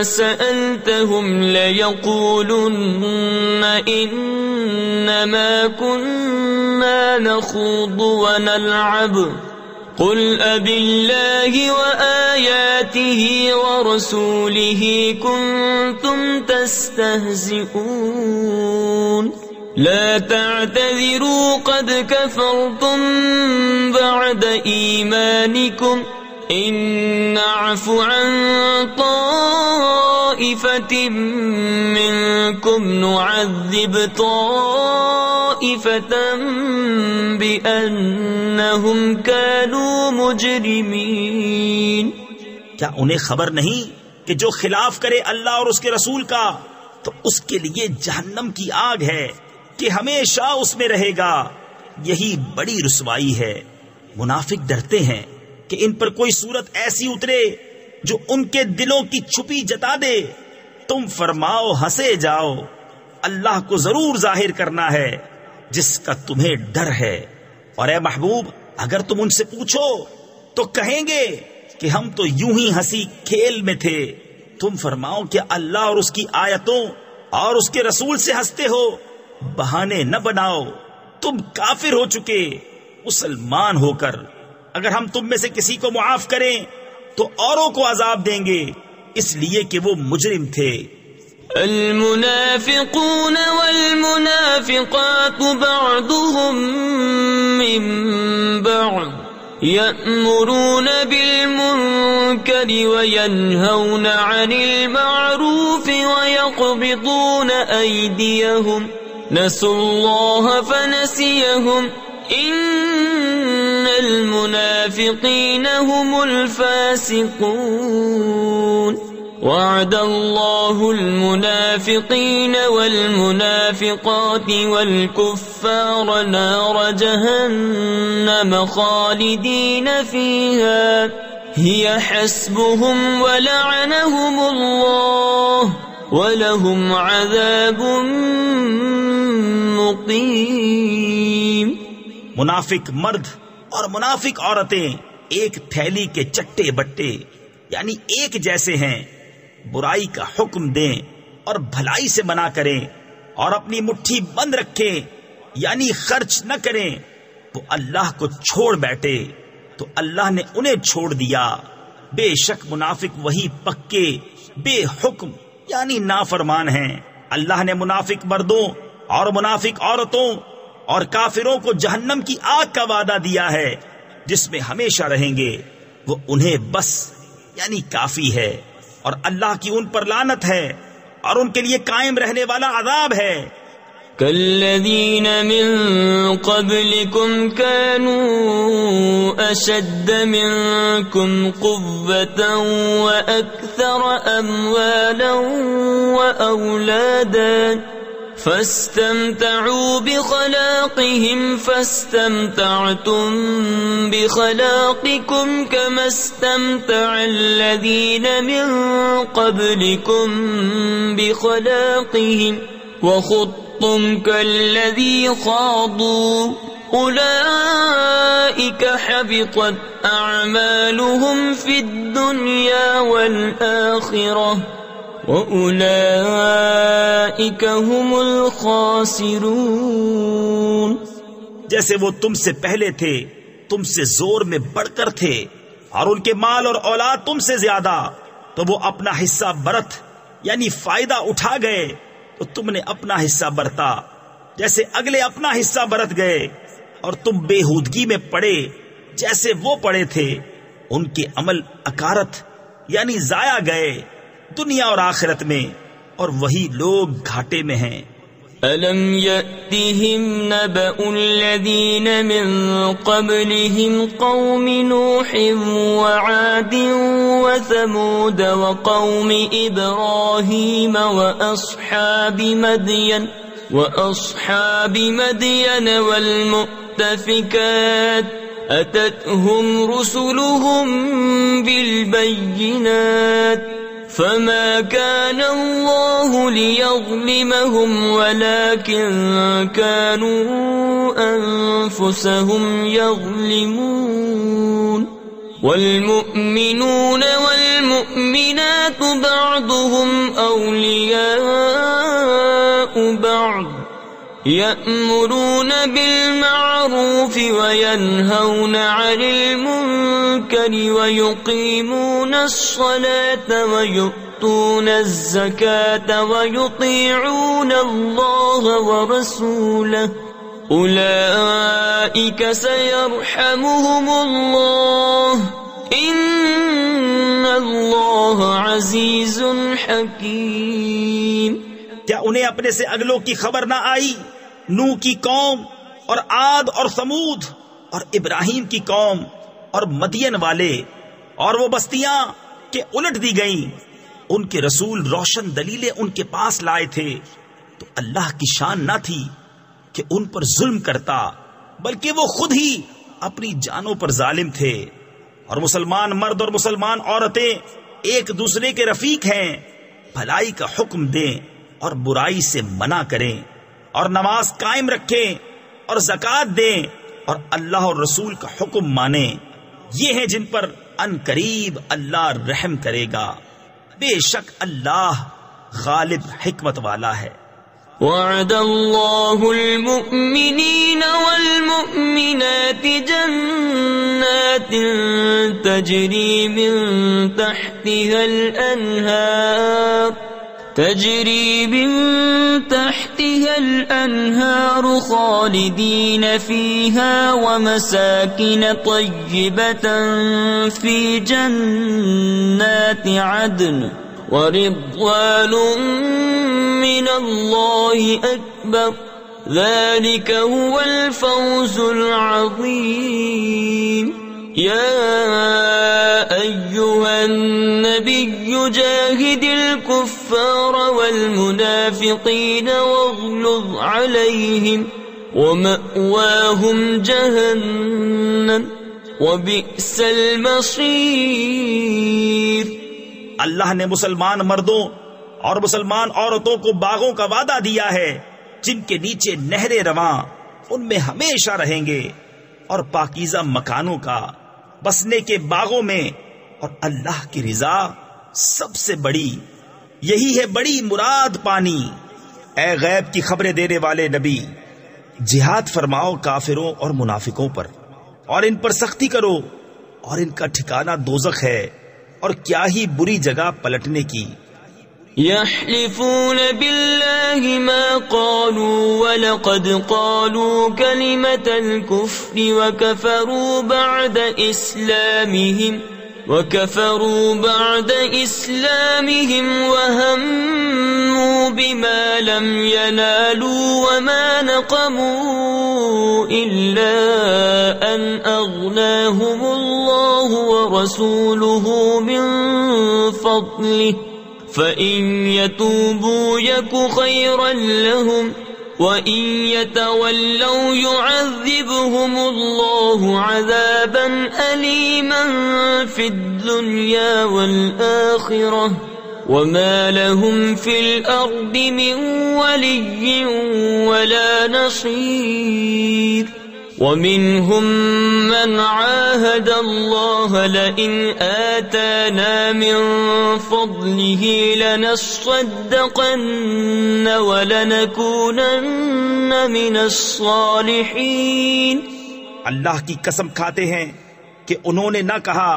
سألتهم ليقولن إنما كنا نخوض ونلعب قل أبالله وآياته ورسوله كنتم تستهزئون لا تعتذروا قد كفرتم بعد إيمانكم إن نعف عن طائفة منكم نعذب طائفة بأنهم كانوا مجرمين. کیا انہیں خبر نہیں کہ جو خلاف کرے اللہ اور اس کے رسول کا تو اس کے لیے جہنم کی آگ ہے کہ ہمیشہ اس میں رہے گا، یہی بڑی رسوائی ہے. منافق ڈرتے ہیں کہ ان پر کوئی صورت ایسی اترے جو ان کے دلوں کی چھپی جتا دے. تم فرماؤ ہنسے جاؤ، اللہ کو ضرور ظاہر کرنا ہے جس کا تمہیں ڈر ہے. اور اے محبوب اگر تم ان سے پوچھو تو کہیں گے کہ ہم تو یوں ہی ہنسی کھیل میں تھے. تم فرماؤ کہ اللہ اور اس کی آیتوں اور اس کے رسول سے ہنستے ہو. بہانے نہ بناؤ، تم کافر ہو چکے مسلمان ہو کر. اگر ہم تم میں سے کسی کو معاف کریں تو اوروں کو عذاب دیں گے اس لیے کہ وہ مجرم تھے. المنافقون والمنافقات بعضهم من بعض يأمرون بالمنكر وينهون عن المعروف ويقبضون أيديهم نسوا الله فنسيهم إن المنافقين هم الفاسقون وعد الله المنافقين والمنافقات والكفار نار جهنم خالدين فيها هي حسبهم ولعنهم الله ولهم عذاب مقيم. منافق مرد اور منافق عورتیں ایک تھیلی کے چٹے بٹے یعنی ایک جیسے ہیں. برائی کا حکم دیں اور بھلائی سے منع کریں اور اپنی مٹھی بند رکھیں یعنی خرچ نہ کریں. وہ اللہ کو چھوڑ بیٹھے تو اللہ نے انہیں چھوڑ دیا. بے شک منافق وہی پکے بے حکم یعنی نافرمان ہیں. اللہ نے منافق مردوں اور منافق عورتوں اور کافروں کو جہنم کی آگ کا وعدہ دیا ہے جس میں ہمیشہ رہیں گے. وہ انہیں بس یعنی کافی ہے اور اللہ کی ان پر لعنت ہے اور ان کے لیے قائم رہنے والا عذاب ہے. كالذين من قبلكم كانوا أشد منكم قوة وأكثر أموالا وأولادا فاستمتعوا بخلاقهم فاستمتعتم بخلاقكم كما استمتع الذين من قبلكم بخلاقهم وخضتم كالذي خاضوا أولئك حبطت أعمالهم في الدنيا والآخرة وَأُولَئِكَ هُمُ الْخَاسِرُونَ. جیسے وہ تم سے پہلے تھے تم سے زور میں بڑھ کر تھے اور ان کے مال اور اولاد تم سے زیادہ تو وہ اپنا حصہ برت یعنی فائدہ اٹھا گئے تو تم نے اپنا حصہ برتا جیسے اگلے اپنا حصہ برت گئے اور تم بےہودگی میں پڑے جیسے وہ پڑے تھے. ان کے عمل اکارت یعنی ضائع گئے دنیا اور آخرت میں، اور وہی لوگ گھاٹے میں ہیں۔ أَلَمْ يَأْتِهِمْ نَبَأُ الَّذِينَ مِنْ قَبْلِهِمْ قَوْمِ نُوحٍ وَعَادٍ وَثَمُودَ وَقَوْمِ إِبْرَاهِيمَ وَأَصْحَابِ مَدْيَنَ وَالْمُؤْتَفِكَاتِ أَتَتْهُمْ رُسُلُهُم بِالْبَيِّنَاتِ فما كان الله ليظلمهم ولكن كانوا أنفسهم يظلمون والمؤمنون والمؤمنات بعضهم أولياء بعض يأمرون بالمعروف وينهون عن المنكر ويقيمون الصلاة ويؤتون الزكاة ويطيعون الله ورسوله أولئك سيرحمهم الله إن الله عزيز حكيم۔ کیا انہیں اپنے سے اگلوں کی خبر نہ آئی؟ نوح کی قوم اور عاد اور ثمود اور ابراہیم کی قوم اور مدین والے اور وہ بستیاں کہ الٹ دی گئیں، ان کے رسول روشن دلیلیں ان کے پاس لائے تھے، تو اللہ کی شان نہ تھی کہ ان پر ظلم کرتا، بلکہ وہ خود ہی اپنی جانوں پر ظالم تھے۔ اور مسلمان مرد اور مسلمان عورتیں ایک دوسرے کے رفیق ہیں، بھلائی کا حکم دیں اور برائی سے منع کریں، اور نماز قائم رکھیں اور زکوٰۃ دیں اور اللہ اور رسول کا حکم مانیں، یہ ہیں جن پر ان قریب اللہ رحم کرے گا، بے شک اللہ غالب حکمت والا ہے۔ وعد الله المؤمنين والمؤمنات جنات تجري من تحتها الأنهار خالدين فيها ومساكن طيبة في جنات عدن ورضوان من الله أكبر ذلك هو الفوز العظيم۔ يا أيها النبي جاهد الكفار والمنافقين واغلظ عليهم ومأواهم جهنم وبئس المصير۔ اللہ نے مسلمان مردوں اور مسلمان عورتوں کو باغوں کا وعدہ دیا ہے جن کے نیچے نہریں رواں ان میں ہمیشہ رہیں گے، اور پاکیزہ مکانوں کا بسنے کے باغوں میں، اور اللہ کی رضا سب سے بڑی، یہی ہے بڑی مراد پانی۔ اے غیب کی خبریں دینے والے نبی، جہاد فرماؤ کافروں اور منافقوں پر، اور ان پر سختی کرو، اور ان کا ٹھکانہ دوزخ ہے، اور کیا ہی بری جگہ پلٹنے کی۔ يحلفون بالله ما قالوا ولقد قالوا كلمة الكفر وكفروا بعد إسلامهم وهموا بما لم ينالوا وما نقموا إلا أن أغناهم الله ورسوله من فضله فإن يتوبوا يك خيرا لهم وإن يتولوا يعذبهم الله عذابا أليما في الدنيا والآخرة وما لهم في الأرض من ولي ولا نصير۔ ومنهم من عاهد الله لئن آتانا من فضله لنصدقن ولنكونن من الصالحين۔ اللہ کی قسم کھاتے ہیں کہ انہوں نے نہ کہا،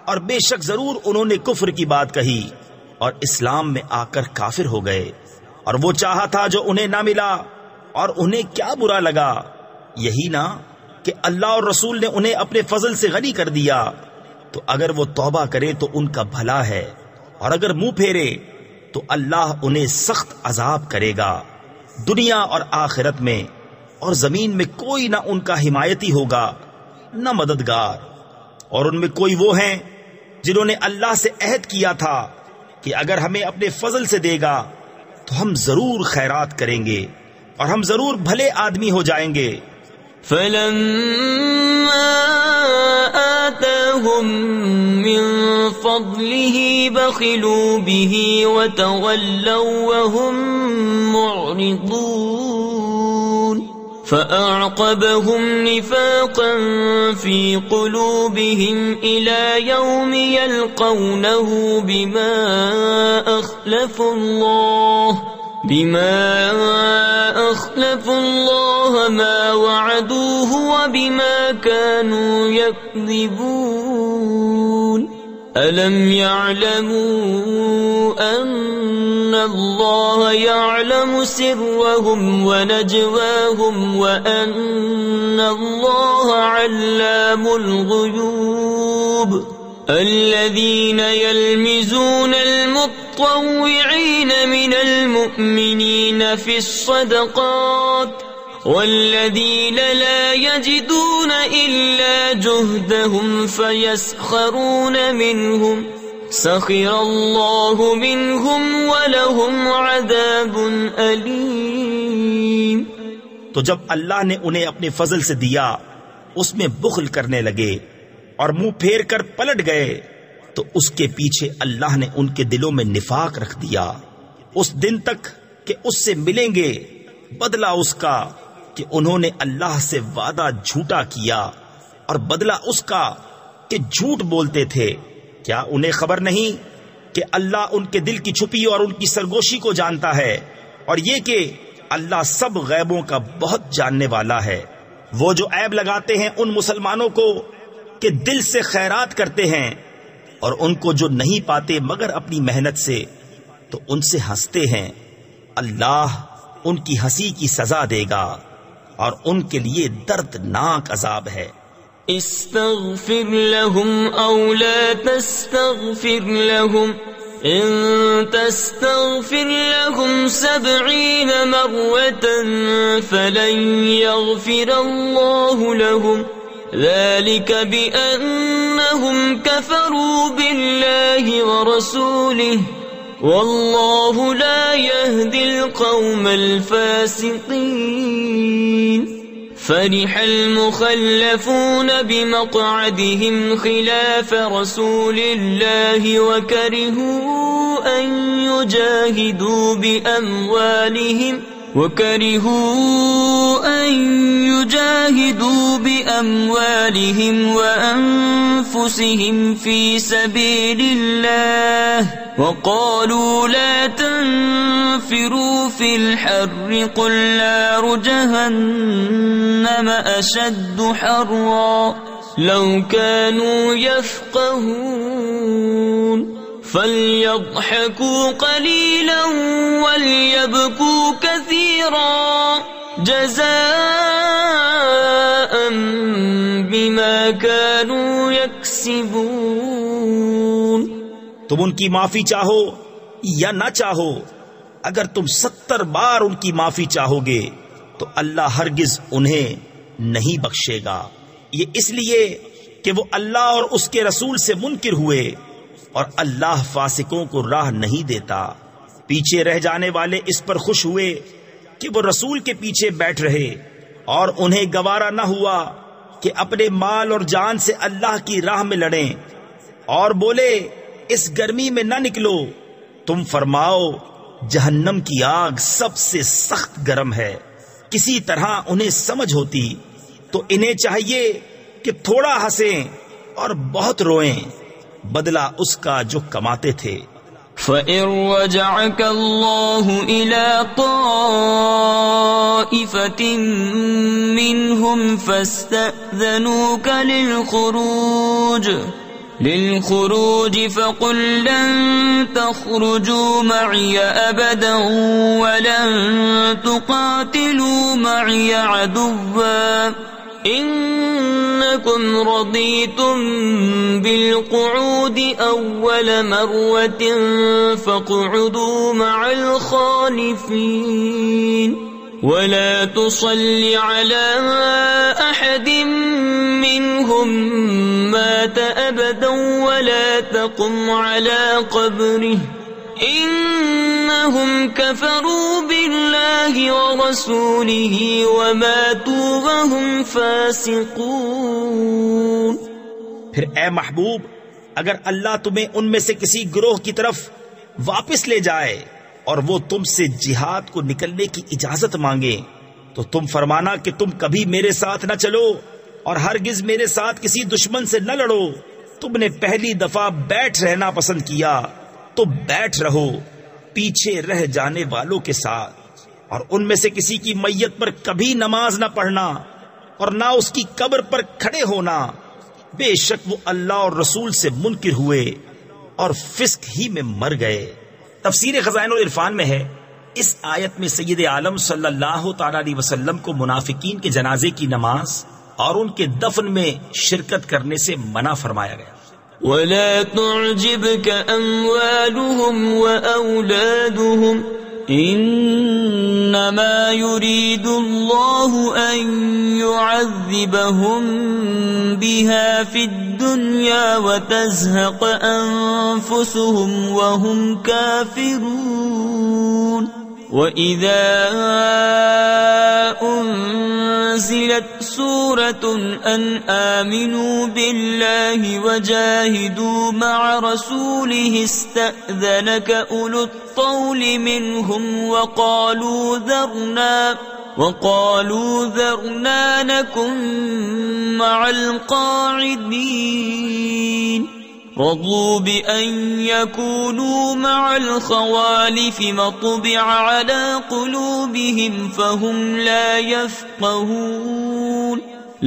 اور بے شک ضرور انہوں نے کفر کی بات کہی اور اسلام میں آ کر کافر ہو گئے، اور وہ چاہا تھا جو انہیں نہ ملا، اور انہیں کیا برا لگا، یہی نا کہ اللہ اور رسول نے انہیں اپنے فضل سے غنی کر دیا، تو اگر وہ توبہ کرے تو ان کا بھلا ہے، اور اگر منہ پھیرے تو اللہ انہیں سخت عذاب کرے گا دنیا اور آخرت میں، اور زمین میں کوئی نہ ان کا حمایتی ہوگا نہ مددگار۔ اور ان میں کوئی وہ ہیں جنہوں نے اللہ سے عہد کیا تھا کہ اگر ہمیں اپنے فضل سے دے گا تو ہم ضرور خیرات کریں گے اور ہم ضرور بھلے آدمی ہو جائیں گے۔ فلما آتاهم من فضله بخلوا به وتولوا وهم معرضون فأعقبهم نفاقا في قلوبهم إلى يوم يلقونه بما أخلفوا الله ما وعدوه وبما كانوا يكذبون ألم يعلموا أن الله يعلم سرهم ونجواهم وأن الله علام الغيوب الذين يلمزون المطوعين من المؤمنين في الصدقات والذين لا يجدون إلا جهدهم فيسخرون منهم سخر الله منهم ولهم عذاب أليم۔ تو جب اللہ نے انہیں اپنے فضل سے دیا اس میں بخل کرنے لگے اور منہ پھیر کر پلٹ گئے تو اس کے پیچھے اللہ نے ان کے دلوں میں نفاق رکھ دیا اس دن تک کہ اس سے ملیں گے بدلہ اس کا کہ انہوں نے اللہ سے وعدہ جھوٹا کیا اور بدلہ اس کا کہ جھوٹ بولتے تھے۔ کیا انہیں خبر نہیں کہ اللہ ان کے دل کی چھپی اور ان کی سرگوشی کو جانتا ہے، اور یہ کہ اللہ سب غیبوں کا بہت جاننے والا ہے۔ وہ جو عیب لگاتے ہیں ان مسلمانوں کو کہ دل سے خیرات کرتے ہیں اور ان کو جو نہیں پاتے مگر اپنی محنت سے، تو ان سے ہنستے ہیں، اللہ ان کی ہنسی کی سزا دے گا اور ان کے لیے دردناک عذاب ہے۔ استغفر لهم او لا تستغفر لهم ان تستغفر لهم 70 مرة فلن يغفر الله لهم ذلك بأنهم كفروا بالله ورسوله والله لا يهدي القوم الفاسقين۔ فرح المخلفون بمقعدهم خلاف رسول الله وكرهوا أن يجاهدوا بأموالهم وأنفسهم في سبيل الله وقالوا لا تنفروا في الحر قل نار جهنم أشد حرا لو كانوا يفقهون فليضحكوا قليلا وليبكوا كثيرا جزاء بما كانوا يكسبون۔ تم ان کی معافی چاہو یا نہ چاہو، اگر تم 70 بار ان کی معافی چاہو گے تو اللہ ہرگز انہیں نہیں بخشے گا۔ یہ اس لیے کہ وہ اللہ اور اس کے رسول سے منکر ہوئے، اور اللہ فاسقوں کو راہ نہیں دیتا۔ پیچھے رہ جانے والے اس پر خوش ہوئے کہ وہ رسول کے پیچھے بیٹھ رہے، اور انہیں گوارا نہ ہوا کہ اپنے مال اور جان سے اللہ کی راہ میں لڑیں، اور بولے اس گرمی میں نہ نکلو، تم فرماؤ جہنم کی آگ سب سے سخت گرم ہے۔ کسی طرح انہیں سمجھ ہوتی تو انہیں چاہیے کہ تھوڑا ہنسیں اور بہت روئیں، بدلہ اس کا جو کماتے تھے۔ فَإِن رَّجَعَكَ اللَّهُ إِلَىٰ طَائِفَةٍ مِّنْهُمْ فَاسْتَأْذَنُوكَ لِلْخُرُوجِ فَقُل لَّن تَخْرُجُوا مَعِيَ أَبَدًا وَلَن تُقَاتِلُوا مَعِيَ عَدُوًّا إِنَّكُمْ إنكم رضيتم بالقعود أول مرة فاقعدوا مع الخالفين ولا تصل على أحد منهم مات أبدا ولا تقم على قبره إنهم كفروا بالله ورسوله وماتوا وهم فاسقون۔ پھر اے محبوب، اگر اللہ تمہیں ان میں سے کسی گروہ کی طرف واپس لے جائے اور وہ تم سے جہاد کو نکلنے کی اجازت مانگے تو تم فرمانا کہ تم کبھی میرے ساتھ نہ چلو اور ہرگز میرے ساتھ کسی دشمن سے نہ لڑو۔ تم نے پہلی دفعہ بیٹھ رہنا پسند کیا تو بیٹھ رہو پیچھے رہ جانے والوں کے ساتھ، اور ان میں سے کسی کی میت پر کبھی نماز نہ پڑھنا اور نہ اس کی قبر پر کھڑے ہونا، بے شک وہ اللہ اور رسول سے منکر ہوئے اور فسق ہی میں مر گئے۔ تفسیر خزائن العرفان میں ہے، اس آیت میں سید عالم صلی اللہ تعالی علیہ وسلم کو منافقین کے جنازے کی نماز اور ان کے دفن میں شرکت کرنے سے منع فرمایا گیا۔ ولا تعجبك أموالهم وأولادهم إنما يريد الله أن يعذبهم بها في الدنيا وتزهق أنفسهم وهم كافرون۔ وَإِذَا أُنزِلَتْ سُورَةٌ أَنْ آمِنُوا بِاللَّهِ وَجَاهِدُوا مَعَ رَسُولِهِ اسْتَأْذَنَكَ أُولُو الطَّوْلِ مِنْهُمْ وَقَالُوا ذَرْنَا نَكُنْ مَعَ الْقَاعِدِينَ رضوا بأن يكونوا مع الخوالف مطبع على قلوبهم فهم لا يفقهون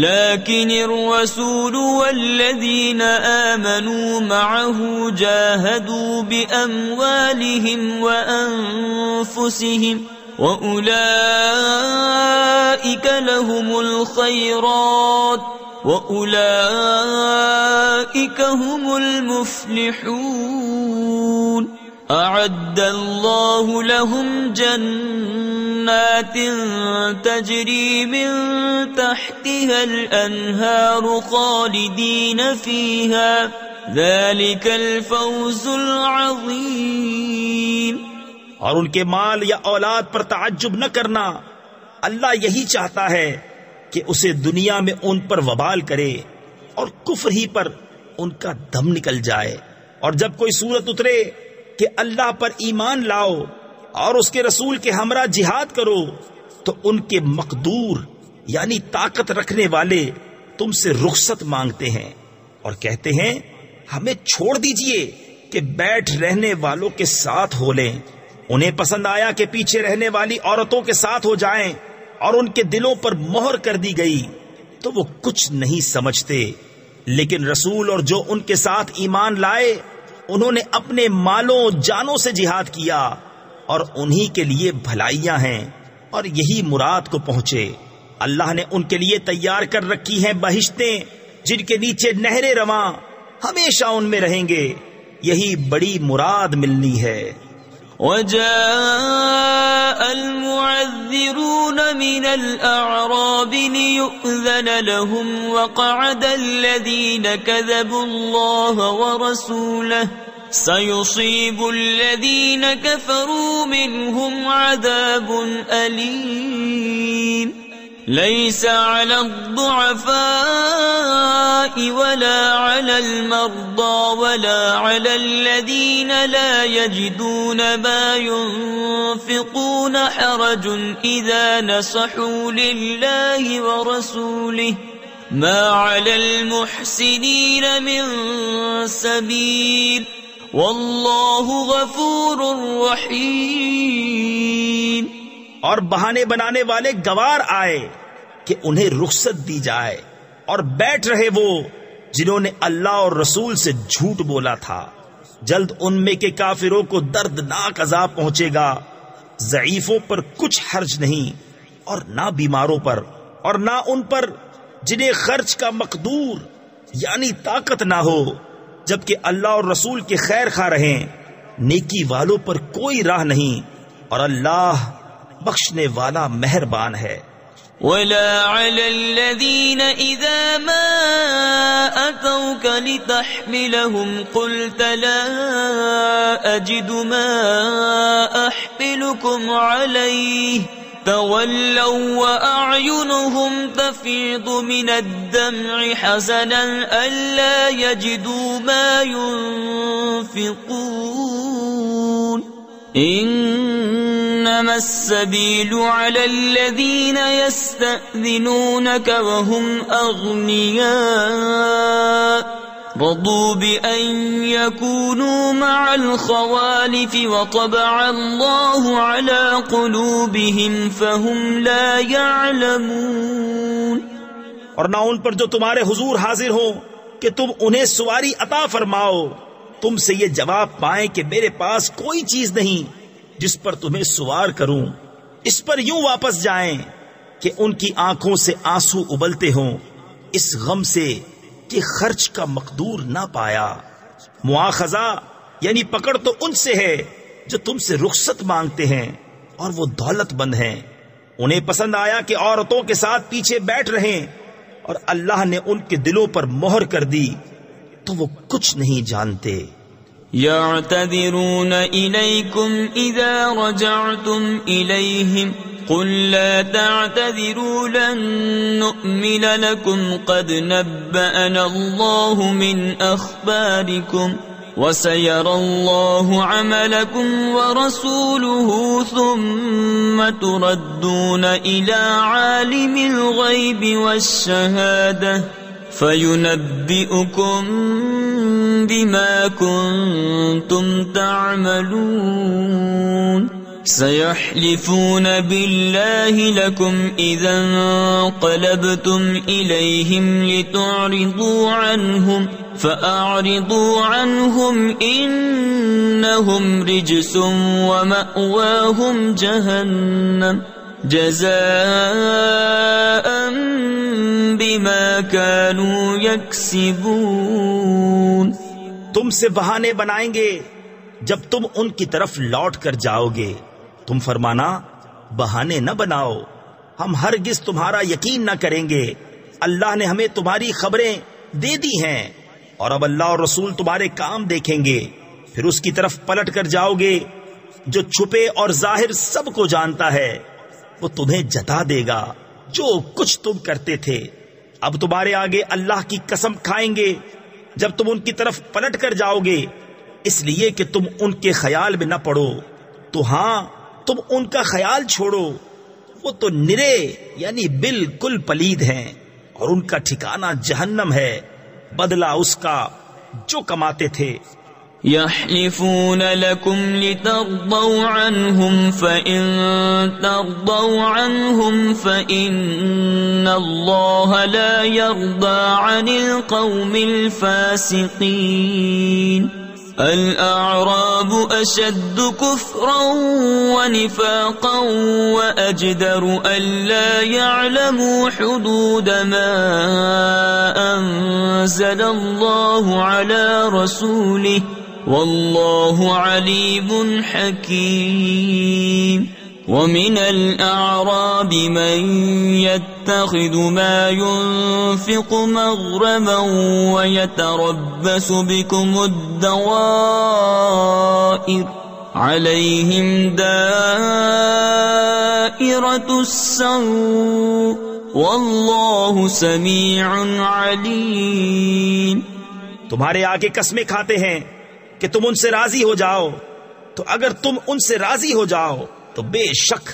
لكن الرسول والذين آمنوا معه جاهدوا بأموالهم وأنفسهم وأولئك لهم الخيرات وَأُولَئِكَ هُمُ الْمُفْلِحُونَ۔ أَعَدَّ اللَّهُ لَهُمْ جَنَّاتٍ تَجْرِي مِن تَحْتِهَا الْأَنْهَارُ خَالِدِينَ فِيهَا ذَلِكَ الْفَوْزُ الْعَظِيمُ۔ اور ان کے مال یا اولاد پر تعجب نہ کرنا، اللہ یہی چاہتا ہے کہ اسے دنیا میں ان پر وبال کرے اور کفر ہی پر ان کا دم نکل جائے، اور جب کوئی صورت اترے کہ اللہ پر ایمان لاؤ اور اس کے رسول کے ہمراہ جہاد کرو تو ان کے مقدور یعنی طاقت رکھنے والے تم سے رخصت مانگتے ہیں اور کہتے ہیں ہمیں چھوڑ دیجئے کہ بیٹھ رہنے والوں کے ساتھ ہو لیں۔ انہیں پسند آیا کہ پیچھے رہنے والی عورتوں کے ساتھ ہو جائیں اور ان کے دلوں پر مہر کر دی گئی تو وہ کچھ نہیں سمجھتے، لیکن رسول اور جو ان کے ساتھ ایمان لائے انہوں نے اپنے مالوں جانوں سے جہاد کیا اور انہی کے لیے بھلائیاں ہیں اور یہی مراد کو پہنچے۔ اللہ نے ان کے لیے تیار کر رکھی ہیں بہشتیں جن کے نیچے نہریں رواں، ہمیشہ ان میں رہیں گے، یہی بڑی مراد ملنی ہے۔ وَجَاءَ الْمُعَذِّرُونَ مِنَ الْأَعْرَابِ لِيُؤْذَنَ لَهُمْ وَقَعَدَ الَّذِينَ كَذَبُوا اللَّهَ وَرَسُولَهُ سَيُصِيبُ الَّذِينَ كَفَرُوا مِنْهُمْ عَذَابٌ أَلِيمٌ لَيْسَ عَلَى الضُّعَفَاءِ وَلَا عَلَى الْمَرْضَى وَلَا عَلَى الَّذِينَ لَا يَجِدُونَ مَا يُنْفِقُونَ حَرَجٌ إِذَا نَصَحُوا لِلَّهِ وَرَسُولِهِ مَا عَلَى الْمُحْسِنِينَ مِنْ سَبِيلٍ وَاللَّهُ غَفُورٌ رَحِيمٌ۔ اور بہانے بنانے والے گوار آئے کہ انہیں رخصت دی جائے، اور بیٹھ رہے وہ جنہوں نے اللہ اور رسول سے جھوٹ بولا تھا، جلد ان میں کے کافروں کو دردناک عذاب پہنچے گا۔ ضعیفوں پر کچھ حرج نہیں اور نہ بیماروں پر اور نہ ان پر جنہیں خرچ کا مقدور یعنی طاقت نہ ہو، جبکہ اللہ اور رسول کے خیر خواہ رہیں، نیکی والوں پر کوئی راہ نہیں، اور اللہ بخشنے والا مہربان ہے۔ ولا على الذين إذا ما أتوك لتحملهم قلت لا أجد ما أحملكم عليه تولوا وأعينهم تفيض من الدمع حزنا ألا يجدوا ما ينفقون انما السبيل على الذين يستأذنونك وهم اغنياء رضوا بأن يكونوا مع الخوالف وطبع الله على قلوبهم فهم لا يعلمون۔ اور نہ ان پر جو تمہارے حضور حاضر ہوں کہ تم انہیں سواری عطا فرماؤ، تم سے یہ جواب پائیں کہ میرے پاس کوئی چیز نہیں جس پر تمہیں سوار کروں، اس پر یوں واپس جائیں کہ ان کی آنکھوں سے آنسو ابلتے ہوں اس غم سے کہ خرچ کا مقدور نہ پایا۔ مواخذہ یعنی پکڑ تو ان سے ہے جو تم سے رخصت مانگتے ہیں اور وہ دولت مند ہیں، انہیں پسند آیا کہ عورتوں کے ساتھ پیچھے بیٹھ رہیں، اور اللہ نے ان کے دلوں پر مہر کر دی تو وہ کچھ نہیں جانتے۔ يعتذرون إليكم إذا رجعتم إليهم قل لا تعتذروا لن نؤمن لكم قد نبأنا الله من أخباركم وسيرى الله عملكم ورسوله ثم تردون إلى عالم الغيب والشهادة فَيُنَبِّئُكُم بِمَا كُنتُمْ تَعْمَلُونَ سَيَحْلِفُونَ بِاللَّهِ لَكُمْ إِذَا انقَلَبْتُمْ إِلَيْهِمْ لِتُعْرِضُوا عَنْهُمْ فَأَعْرِضُوا عَنْهُمْ إِنَّهُمْ رِجْسٌ وَمَأْوَاهُمْ جَهَنَّمُ جزاء بما كانوا يكسبون۔ تم سے بہانے بنائیں گے جب تم ان کی طرف لوٹ کر جاؤ گے، تم فرمانا بہانے نہ بناؤ، ہم ہرگز تمہارا یقین نہ کریں گے، اللہ نے ہمیں تمہاری خبریں دے دی ہیں، اور اب اللہ اور رسول تمہارے کام دیکھیں گے، پھر اس کی طرف پلٹ کر جاؤ گے جو چھپے اور ظاہر سب کو جانتا ہے، وہ تمہیں جتا دے گا جو کچھ تم کرتے تھے۔ اب تمہارے آگے اللہ کی قسم کھائیں گے جب تم ان کی طرف پلٹ کر جاؤ گے، اس لیے کہ تم ان کے خیال میں نہ پڑو، تو ہاں تم ان کا خیال چھوڑو، وہ تو نرے یعنی بالکل پلید ہیں، اور ان کا ٹھکانہ جہنم ہے، بدلہ اس کا جو کماتے تھے۔ يحلفون لكم لترضوا عنهم فإن ترضوا عنهم فإن الله لا يرضى عن القوم الفاسقين الأعراب أشد كفرا ونفاقا وأجدر ألا يعلموا حدود ما أنزل الله على رسوله والله عليم حكيم ومن الأعراب من يتخذ ما ينفق مغرما ويتربص بكم الدوائر عليهم دائرة السوء والله سميع عليم۔ تمہارے آگے قسمیں کھاتے ہیں کہ تم ان سے راضی ہو جاؤ، تو اگر تم ان سے راضی ہو جاؤ تو بے شک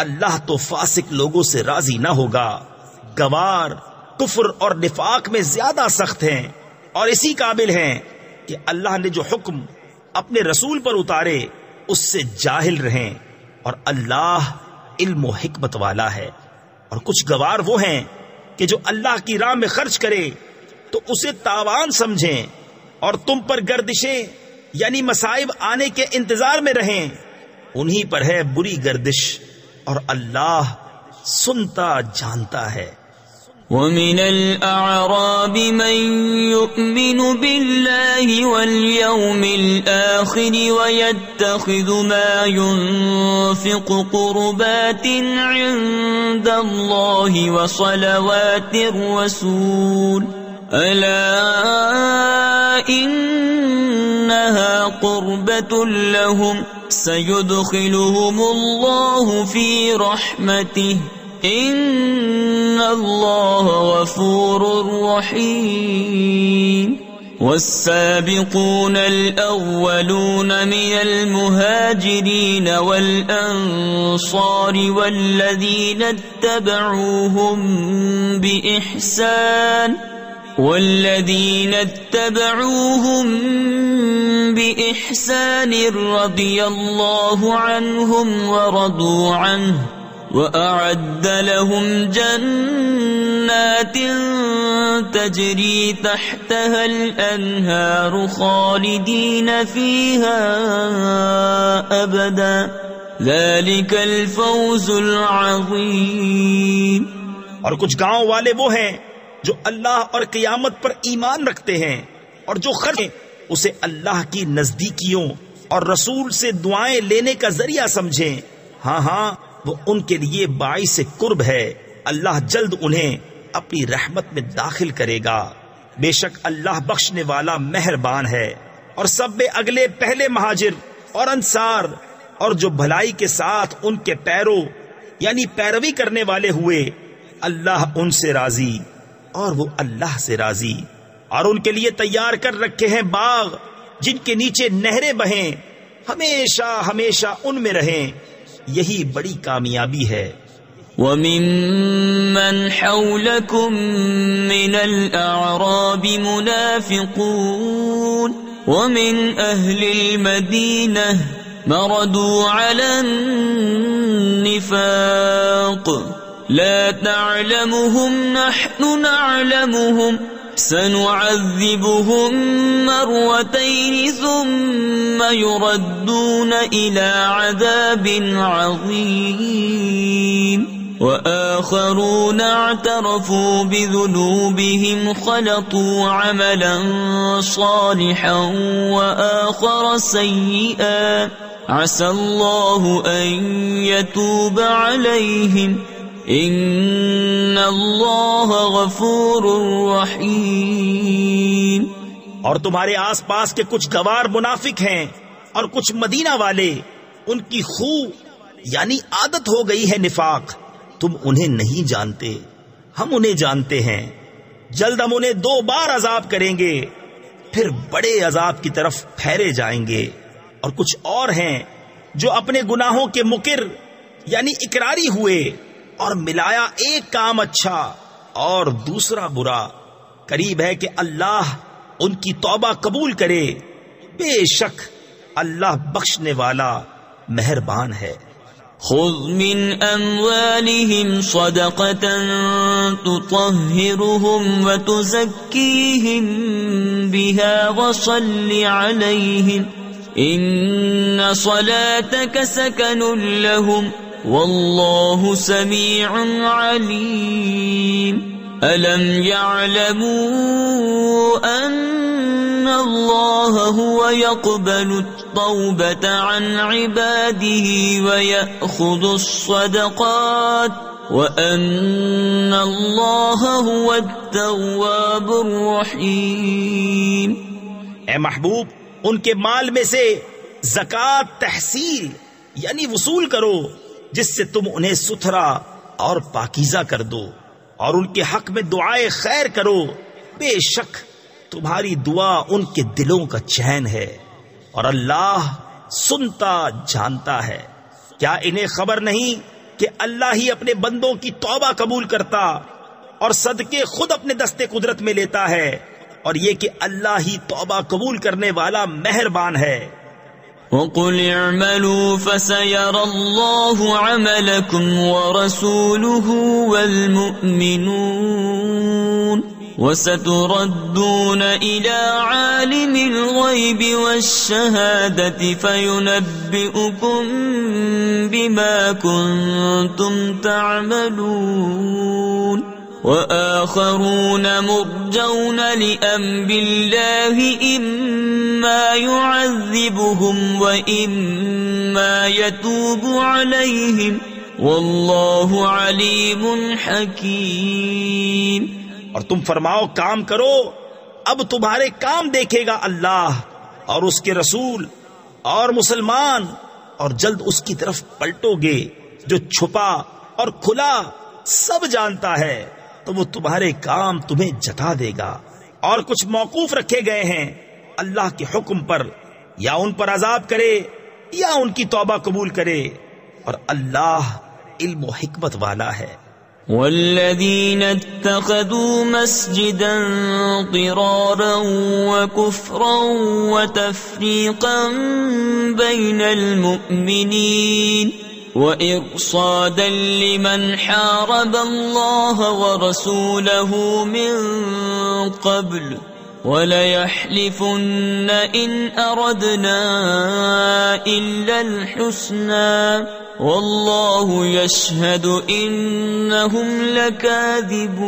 اللہ تو فاسق لوگوں سے راضی نہ ہوگا، گوار کفر اور نفاق میں زیادہ سخت ہیں، اور اسی قابل ہیں کہ اللہ نے جو حکم اپنے رسول پر اتارے اس سے جاہل رہیں، اور اللہ علم و حکمت والا ہے۔ اور کچھ گوار وہ ہیں کہ جو اللہ کی راہ میں خرچ کرے تو اسے تاوان سمجھیں، اور تم پر گردشیں یعنی مصائب آنے کے انتظار میں رہیں، انہی پر ہے بری گردش، اور اللہ سنتا جانتا ہے۔ ومن الأعراب من يؤمن بالله واليوم الآخر ويتخذ ما ينفق قربات عند الله وصلوات الرسول ألا إنها قربة لهم سيدخلهم الله في رحمته إن الله غفور رحيم والسابقون الأولون من المهاجرين والأنصار والذين اتبعوهم بإحسان رضي الله عنهم ورضوا عنه وأعد لهم جنات تجري تحتها الأنهار خالدين فيها أبدا ذلك الفوز العظيم. اور کچھ گاؤں والے وہ ہیں جو اللہ اور قیامت پر ایمان رکھتے ہیں اور جو خرچ اسے اللہ کی نزدیکیوں اور رسول سے دعائیں لینے کا ذریعہ سمجھیں. ہاں وہ ان کے لیے باعث قرب ہے. اللہ جلد انہیں اپنی رحمت میں داخل کرے گا. بے شک اللہ بخشنے والا مہربان ہے. اور سب میں اگلے پہلے مہاجر اور انصار اور جو بھلائی کے ساتھ ان کے یعنی پیروی کرنے والے ہوئے، اللہ ان سے راضی اور وہ اللہ سے راضی. اور ان کے لیے تیار کر رکھے ہیں باغ جن کے نیچے نہریں بہیں، ہمیشہ ہمیشہ ان میں رہیں. یہی بڑی کامیابی ہے. وَمِمَّنْ حَوْلَكُمْ مِنَ الْأَعْرَابِ مُنَافِقُونَ وَمِنْ أَهْلِ الْمَدِينَةِ مَرَدُوا عَلَى النِّفَاقِ لَا تَعْلَمُهُمْ نَحْنُ نَعْلَمُهُمْ سنعذبهم مرتين ثم يردون إلى عذاب عظيم وآخرون اعترفوا بذنوبهم خلطوا عملا صالحا وآخر سيئا عسى الله أن يتوب عليهم ان اللہ غفور رحیم. اور تمہارے آس پاس کے کچھ گوار منافق ہیں اور کچھ مدینہ والے، ان کی خو یعنی عادت ہو گئی ہے نفاق. تم انہیں نہیں جانتے، ہم انہیں جانتے ہیں. جلد ہم انہیں 2 بار عذاب کریں گے، پھر بڑے عذاب کی طرف پھیرے جائیں گے. اور کچھ اور ہیں جو اپنے گناہوں کے مقر یعنی اقراری ہوئے اور ملایا ایک کام اچھا اور دوسرا برا. قریب ہے کہ اللہ ان کی توبہ قبول کرے. بے شک اللہ بخشنے والا مہربان ہے. خذ من اموالهم صدقة تطهرهم وتزكيهم بها وصل عليهم ان صلاتك سكن لهم واللہ سمیع علیم. ألم يعلموا أن الله هو يقبل التوبة عن عباده ويأخذ الصدقات وأن الله هو التواب الرحيم. اے محبوب، ان کے مال میں سے زکوٰۃ تحصیل یعنی وصول کرو جس سے تم انہیں ستھرا اور پاکیزہ کر دو، اور ان کے حق میں دعائے خیر کرو. بے شک تمہاری دعا ان کے دلوں کا چین ہے اور اللہ سنتا جانتا ہے. کیا انہیں خبر نہیں کہ اللہ ہی اپنے بندوں کی توبہ قبول کرتا اور صدقے خود اپنے دستے قدرت میں لیتا ہے، اور یہ کہ اللہ ہی توبہ قبول کرنے والا مہربان ہے. وَقُلْ اعْمَلُوا فَسَيَرَى اللَّهُ عَمَلَكُمْ وَرَسُولُهُ وَالْمُؤْمِنُونَ وَسَتُرَدُّونَ إِلَى عَالِمِ الْغَيْبِ وَالشَّهَادَةِ فَيُنَبِّئُكُم بِمَا كُنتُمْ تَعْمَلُونَ. وآخرون مرجون لأمر الله إما يعذبهم وإما يتوب عليهم واللہ علیم حکیم۔ اور تم فرماؤ کام کرو، اب تمہارے کام دیکھے گا اللہ اور اس کے رسول اور مسلمان، اور جلد اس کی طرف پلٹو گے، جو چھپا اور کھلا سب جانتا ہے، تو وہ تمہارے کام تمہیں جتا دے گا۔ اور کچھ موقوف رکھے گئے ہیں اللہ کے حکم پر، یا ان پر عذاب کرے یا ان کی توبہ قبول کرے، اور اللہ علم و حکمت والا ہے۔ والذین اتخذوا مسجدا ضرارا وكفرا وتفریقا بین المؤمنین وإرصادا لمن حارب الله ورسوله من قبل وَلَيَحْلِفُنَّ إِنْ أَرَدْنَا إِلَّا الْحُسْنَى وَاللَّهُ يَشْهَدُ إِنَّهُمْ لَكَاذِبُونَ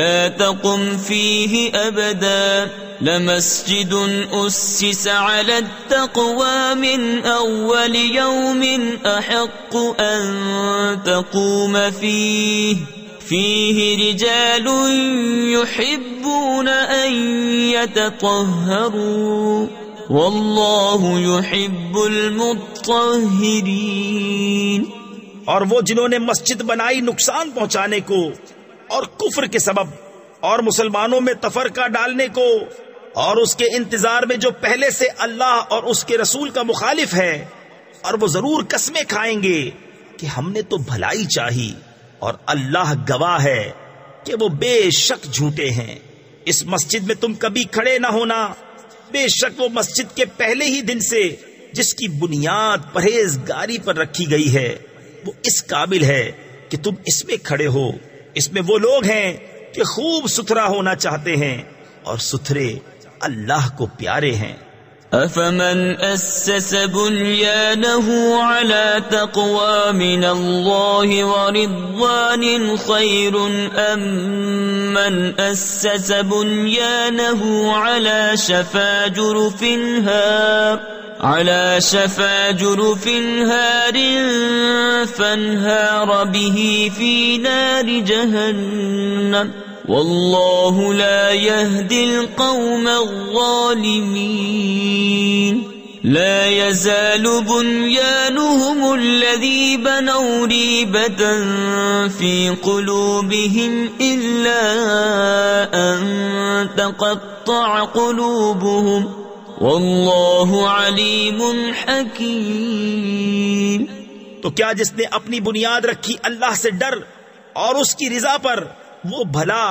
لَا تَقُمْ فِيهِ أَبَدًا لَمَسْجِدٌ أُسِّسَ عَلَى التَّقْوَى مِنْ أَوَّلِ يَوْمٍ أَحَقُّ أَنْ تَقُومَ فيه رجال يحبون أن يتطهروا والله يحب المطهرين۔ اور وہ جنہوں نے مسجد بنائی نقصان پہنچانے کو اور کفر کے سبب اور مسلمانوں میں تفرقہ ڈالنے کو، اور اس کے انتظار میں جو پہلے سے اللہ اور اس کے رسول کا مخالف ہے، اور وہ ضرور قسمیں کھائیں گے کہ ہم نے تو بھلائی چاہی، اور اللہ گواہ ہے کہ وہ بے شک جھوٹے ہیں۔ اس مسجد میں تم کبھی کھڑے نہ ہونا، بے شک وہ مسجد کے پہلے ہی دن سے جس کی بنیاد پرہیزگاری پر رکھی گئی ہے، وہ اس قابل ہے کہ تم اس میں کھڑے ہو۔ اس میں وہ لوگ ہیں کہ خوب ستھرا ہونا چاہتے ہیں، اور ستھرے اللہ کو پیارے ہیں۔ أَفَمَنْ أَسَّسَ بُنْيَانَهُ عَلَى تَقْوَى مِنَ اللَّهِ وَرِضْوَانٍ خَيْرٌ أَمْ مَنْ أَسَّسَ بُنْيَانَهُ عَلَى شَفَا جُرُفٍ هَارٍ فَانْهَارَ بِهِ فِي نَارِ جَهَنَّمَ واللہ لا يهدي القوم الظالمین۔ لا يزال بنيانهم الذي بنوا ريبة في قلوبهم إلا أن تقطع قلوبهم واللہ علیم حکیم۔ تو کیا جس نے اپنی بنیاد رکھی اللہ سے ڈر اور اس کی رضا پر، وہ بھلا،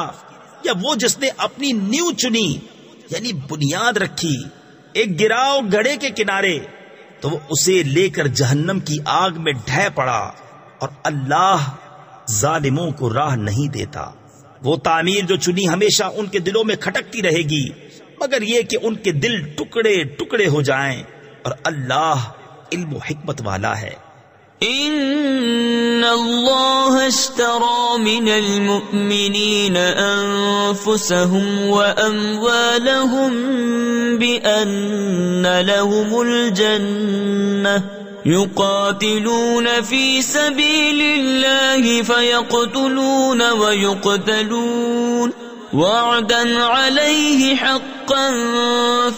یا وہ جس نے اپنی نیو چنی یعنی بنیاد رکھی ایک گراؤ گڑھے کے کنارے، تو وہ اسے لے کر جہنم کی آگ میں ڈھہ پڑا، اور اللہ ظالموں کو راہ نہیں دیتا۔ وہ تعمیر جو چنی ہمیشہ ان کے دلوں میں کھٹکتی رہے گی، مگر یہ کہ ان کے دل ٹکڑے ٹکڑے ہو جائیں، اور اللہ علم و حکمت والا ہے۔ ان اللہ اشترى من المؤمنین انفسهم واموالهم بان لهم الجنة يقاتلون في سبيل الله فيقتلون ويقتلون وعدا عليه حقا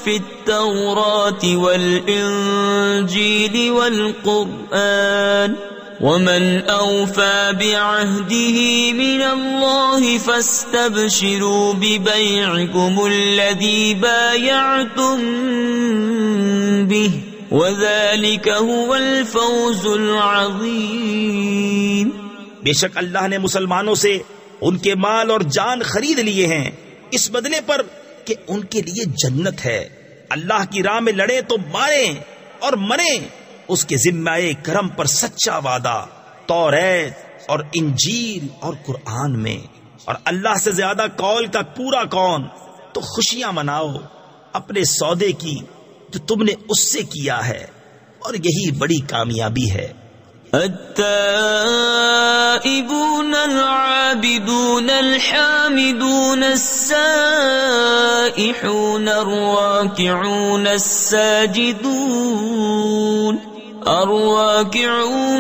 في التوراة والإنجيل والقرآن ومن أوفى بعهده من الله فاستبشروا ببيعكم الذي بايعتم به وذلك هو الفوز العظيم۔ بے شک اللہ نے مسلمانوں سے ان کے مال اور جان خرید لیے ہیں، اس بدلے پر کہ ان کے لیے جنت ہے۔ اللہ کی راہ میں لڑیں تو ماریں اور مریں، اس کے ذمہ کرم پر سچا وعدہ توریت اور انجیل اور قرآن میں۔ اور اللہ سے زیادہ قول کا پورا کون؟ تو خوشیاں مناؤ اپنے سودے کی جو تم نے اس سے کیا ہے، اور یہی بڑی کامیابی ہے۔ التائبون العابدون الحامدون السائحون الراكعون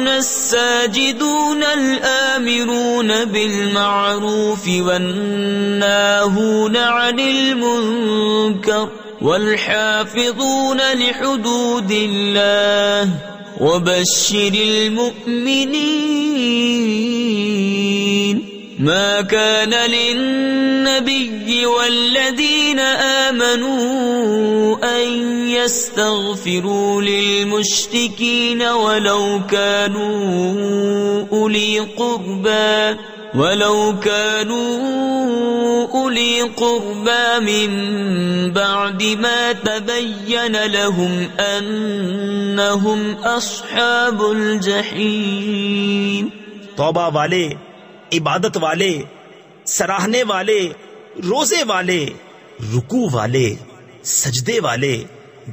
الساجدون الآمرون بالمعروف والناهون عن المنكر والحافظون لحدود الله وبشر المؤمنين. ما كان للنبي والذين آمنوا أن يستغفروا للمشركين ولو كانوا أولي قربى من بعد ما تبين لهم أنهم أصحاب الجحيم. توبہ والے، عبادت والے، سراہنے والے، روزے والے، رکوع والے، سجدے والے،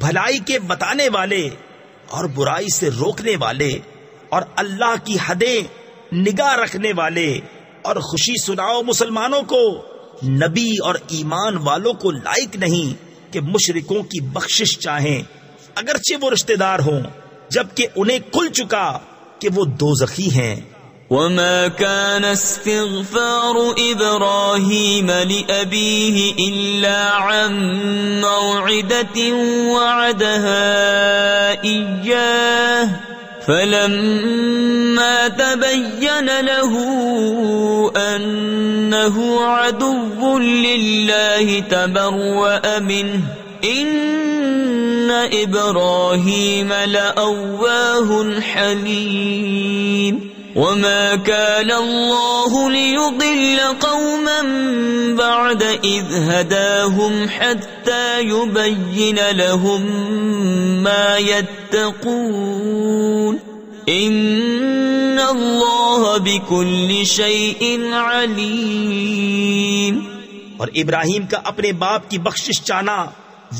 بھلائی کے بتانے والے اور برائی سے روکنے والے اور اللہ کی حدیں نگاہ رکھنے والے، اور خوشی سناؤ مسلمانوں کو، نبی اور ایمان والوں کو لائق نہیں کہ مشرکوں کی بخشش چاہیں اگرچہ وہ رشتہ دار ہوں، جبکہ انہیں کھل چکا کہ وہ دوزخی ہیں. وما كان استغفار إبراهيم لأبيه إلا عن موعدة وعدها إياه فلما تبين له أنه عدو لله تبرأ منه إن إبراهيم لأواه حليم. وما كان الله ليضل قوما بعد إذ هداهم حتى يبين لهم ما يتقون إن الله بكل شيء عليم. اور ابراہیم کا اپنے باپ کی بخشش چاہنا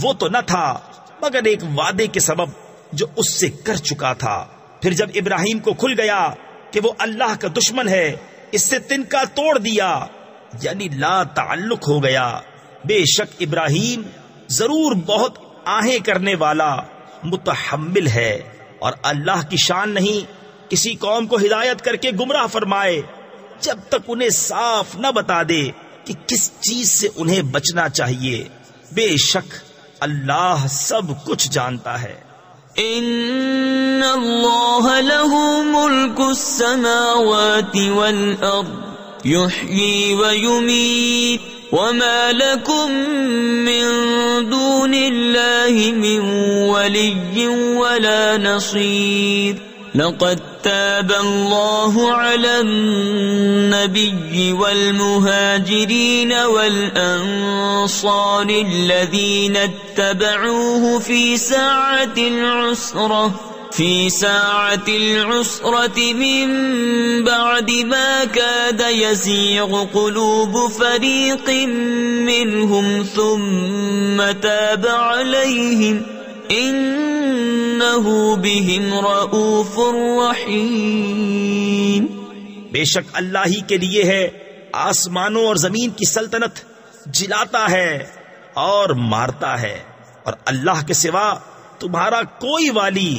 وہ تو نہ تھا مگر ایک وعدے کے سبب جو اس سے کر چکا تھا. پھر جب ابراہیم کو کھل گیا کہ وہ اللہ کا دشمن ہے، اس سے تنکا توڑ دیا، یعنی لا تعلق ہو گیا. بے شک ابراہیم ضرور بہت آہیں کرنے والا متحمل ہے، اور اللہ کی شان نہیں کسی قوم کو ہدایت کر کے گمراہ فرمائے جب تک انہیں صاف نہ بتا دے کہ کس چیز سے انہیں بچنا چاہیے. بے شک اللہ سب کچھ جانتا ہے. ان اللہ له ملک السماوات والارض يحيي ويميت وما لكم من دون الله من ولي ولا نصير. لقد تاب الله على النبي والمهاجرين والأنصار الذين اتبعوه في ساعة العسرة من بعد ما كاد يزيغ قلوب فريق منهم ثم تاب عليهم انہ بہم رؤوف رحیم. بے شک اللہ ہی کے لیے ہے آسمانوں اور زمین کی سلطنت، جلاتا ہے اور مارتا ہے، اور اللہ کے سوا تمہارا کوئی والی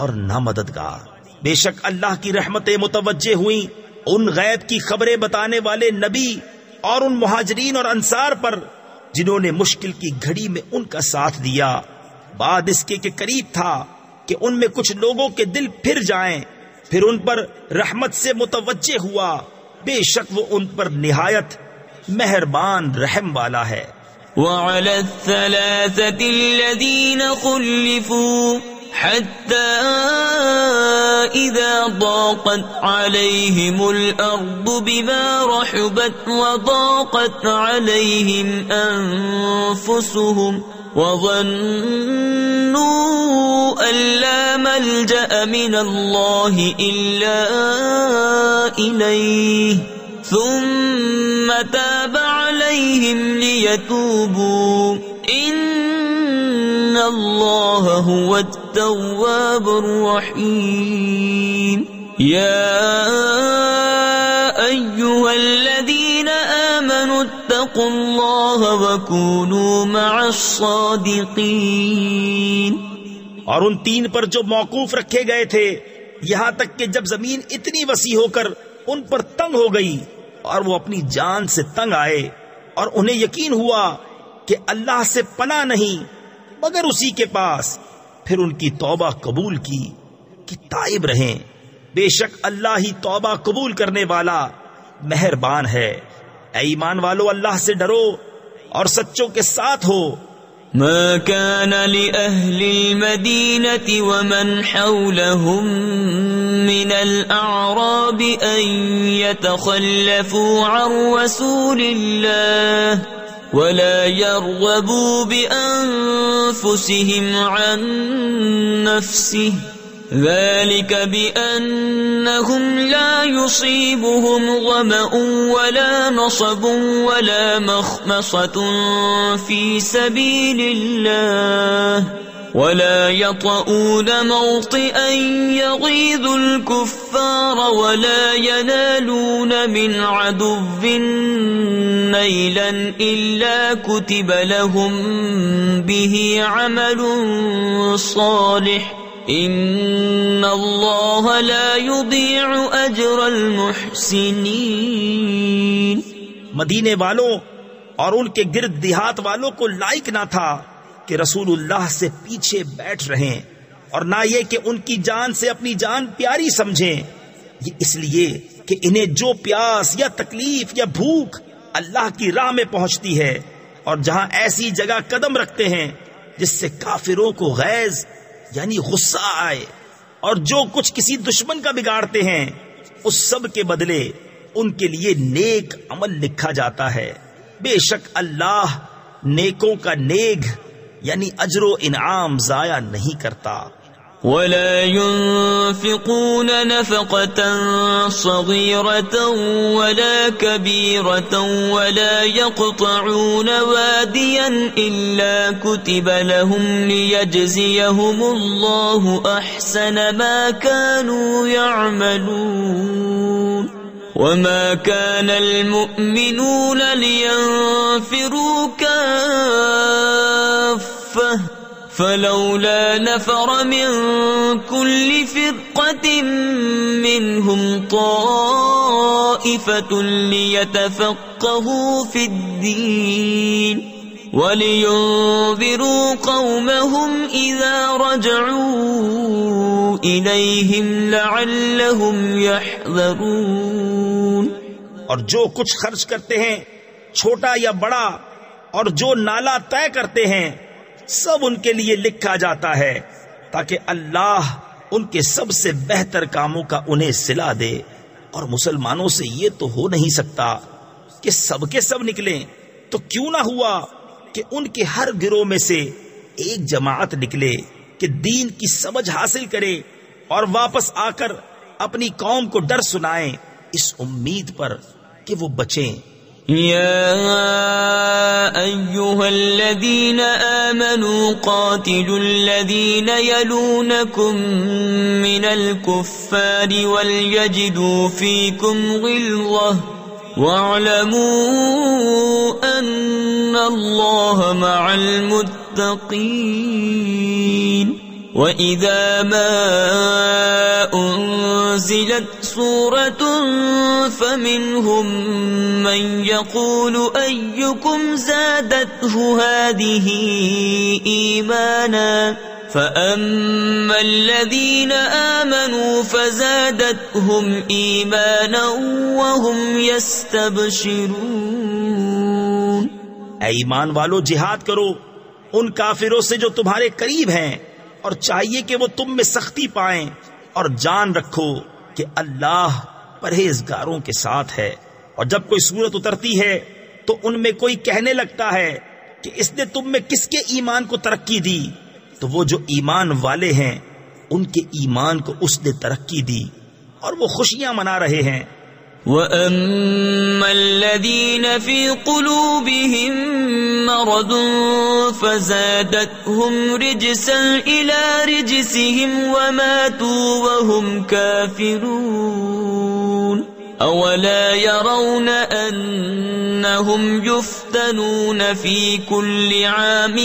اور نہ مددگار. بے شک اللہ کی رحمتیں متوجہ ہوئیں ان غیب کی خبریں بتانے والے نبی اور ان مہاجرین اور انصار پر جنہوں نے مشکل کی گھڑی میں ان کا ساتھ دیا، بعد اس کے قریب تھا کہ ان میں کچھ لوگوں کے دل پھر جائیں، پھر ان پر رحمت سے متوجہ ہوا. بے شک وہ ان پر نہایت مہربان رحم والا ہے. وعلى الثلاثة الذين خلفوا حتى إذا ضاقت عليهم الأرض بما رحبت وضاقت عليهم أنفسهم وظنوا أن لا ملجأ من الله إلا إليه ثم تاب عليهم ليتوبوا إن الله هو التواب الرحيم. يا أيها الذين آمنوا اتقوا الله وكونوا مع الصادقين. اور ان تین پر جو موقوف رکھے گئے تھے یہاں تک کہ جب زمین اتنی وسیع ہو کر ان پر تنگ ہو گئی اور وہ اپنی جان سے تنگ آئے اور انہیں یقین ہوا کہ اللہ سے پناہ نہیں مگر اسی کے پاس، پھر ان کی توبہ قبول کی کہ تائب رہیں، بے شک اللہ ہی توبہ قبول کرنے والا مہربان ہے۔ اے ایمان والو اللہ سے ڈرو اور سچوں کے ساتھ ہو۔ ما كان لأهل المدينة ومن حولهم من الأعراب أن يتخلفوا عن رسول الله ولا يرغبوا بأنفسهم عن نفسه ذلك بأنهم لا يصيبهم ظمأ ولا نصب ولا مخمصة في سبيل الله ولا يطؤون موطئا يغيظ الكفار ولا ينالون من عدو نيلا إلا كتب لهم به عمل صالح ان اللہ لا یضیع اجر المحسنین۔ مدینے والوں اور ان کے گرد دیہات والوں کو لائق نہ تھا کہ رسول اللہ سے پیچھے بیٹھ رہیں اور نہ یہ کہ ان کی جان سے اپنی جان پیاری سمجھیں، یہ اس لیے کہ انہیں جو پیاس یا تکلیف یا بھوک اللہ کی راہ میں پہنچتی ہے اور جہاں ایسی جگہ قدم رکھتے ہیں جس سے کافروں کو غیظ یعنی غصہ آئے، اور جو کچھ کسی دشمن کا بگاڑتے ہیں اس سب کے بدلے ان کے لیے نیک عمل لکھا جاتا ہے۔ بے شک اللہ نیکوں کا نیک یعنی اجر و انعام ضائع نہیں کرتا۔ ولا ينفقون نفقة صغيرة ولا كبيرة ولا يقطعون واديا إلا كتب لهم ليجزيهم الله أحسن ما كانوا يعملون وما كان المؤمنون لينفروا كافة فلولا نفر من كل فرقة منهم طائفة ليتفقهوا في الدين ولينذروا قومهم إذا رجعوا إليهم لعلهم يحذرون۔ اور جو کچھ خرچ کرتے ہیں چھوٹا یا بڑا اور جو نالا طے کرتے ہیں سب ان کے لیے لکھا جاتا ہے تاکہ اللہ ان کے سب سے بہتر کاموں کا انہیں صلہ دے۔ اور مسلمانوں سے یہ تو ہو نہیں سکتا کہ سب کے سب نکلیں، تو کیوں نہ ہوا کہ ان کے ہر گروہ میں سے ایک جماعت نکلے کہ دین کی سمجھ حاصل کرے اور واپس آ کر اپنی قوم کو ڈر سنائیں اس امید پر کہ وہ بچیں۔ يا أيها الذين آمنوا قاتلوا الذين يلونكم من الكفار وليجدوا فيكم غلظة واعلموا أن الله مع المتقين۔ وَإِذَا مَا أُنزِلَتْ سُورَةٌ فَمِنْهُمْ مَنْ يَقُولُ أَيُّكُمْ زَادَتْهُ هَذِهِ إِيمَانًا فَأَمَّا الَّذِينَ آمَنُوا فَزَادَتْهُمْ إِيمَانًا وَهُمْ يَسْتَبْشِرُونَ۔ اے ایمان والو جہاد کرو ان کافروں سے جو تمہارے قریب ہیں، اور چاہیے کہ وہ تم میں سختی پائیں، اور جان رکھو کہ اللہ پرہیزگاروں کے ساتھ ہے۔ اور جب کوئی صورت اترتی ہے تو ان میں کوئی کہنے لگتا ہے کہ اس نے تم میں کس کے ایمان کو ترقی دی، تو وہ جو ایمان والے ہیں ان کے ایمان کو اس نے ترقی دی اور وہ خوشیاں منا رہے ہیں۔ وَأَمَّا الَّذِينَ فِي قُلُوبِهِم مَّرَضٌ فزادتهم رجسا إلى رجسهم وماتوا وهم كافرون أولا يرون أنهم يفتنون في كل عام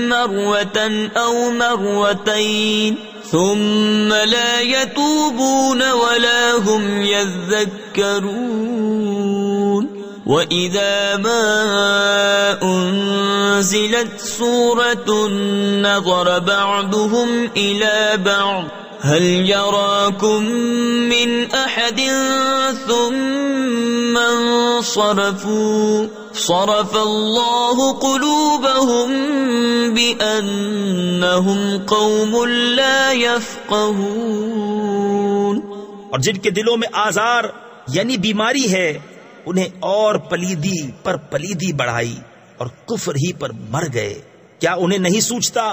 مرة أو مرتين ثم لا يتوبون ولا هم يذكرون وإذا ما أنزلت سورة نظر بعضهم إلى بعض هل يراكم من أحد ثم انصرفوا صرف الله قلوبهم بأنهم قوم لا يفقهون. اور جن کے دلوں میں آزار یعنی بیماری ہے انہیں اور پلیدی پر پلیدی بڑھائی اور کفر ہی پر مر گئے. کیا انہیں نہیں سوچتا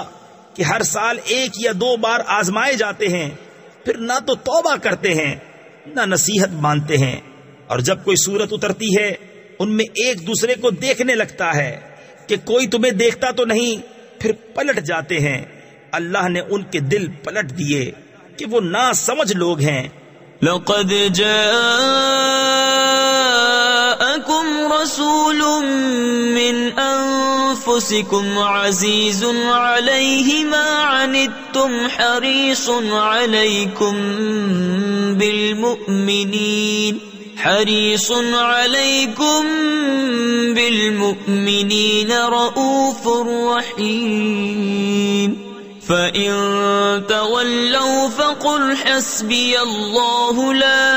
کہ ہر سال 1 یا 2 بار آزمائے جاتے ہیں، پھر نہ تو توبہ کرتے ہیں نہ نصیحت مانتے ہیں، اور جب کوئی صورت اترتی ہے ان میں ایک دوسرے کو دیکھنے لگتا ہے کہ کوئی تمہیں دیکھتا تو نہیں، پھر پلٹ جاتے ہیں. اللہ نے ان کے دل پلٹ دیے کہ وہ ناسمجھ لوگ ہیں. لقد جاءكم رسول من أنفسكم عزيز عليه ما عنتم حريص عليكم بالمؤمنين رؤوف رحيم فإن تولوا فقل حسبي الله لا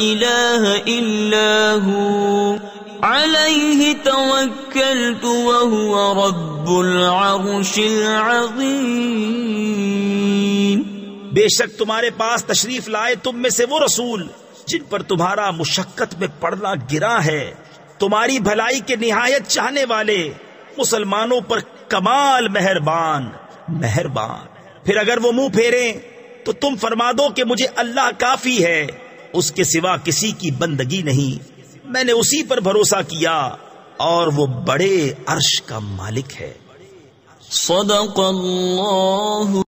إله إلا هو عليه توكلت وهو رب العرش العظيم. بے شک تمہارے پاس تشریف لائے تم میں سے وہ رسول جن پر تمہارا مشقت میں پڑنا گراں ہے، تمہاری بھلائی کے نہایت چاہنے والے، مسلمانوں پر کمال مہربان. پھر اگر وہ منہ پھیریں تو تم فرما دو کہ مجھے اللہ کافی ہے، اس کے سوا کسی کی بندگی نہیں، میں نے اسی پر بھروسہ کیا اور وہ بڑے عرش کا مالک ہے. صدق اللہ.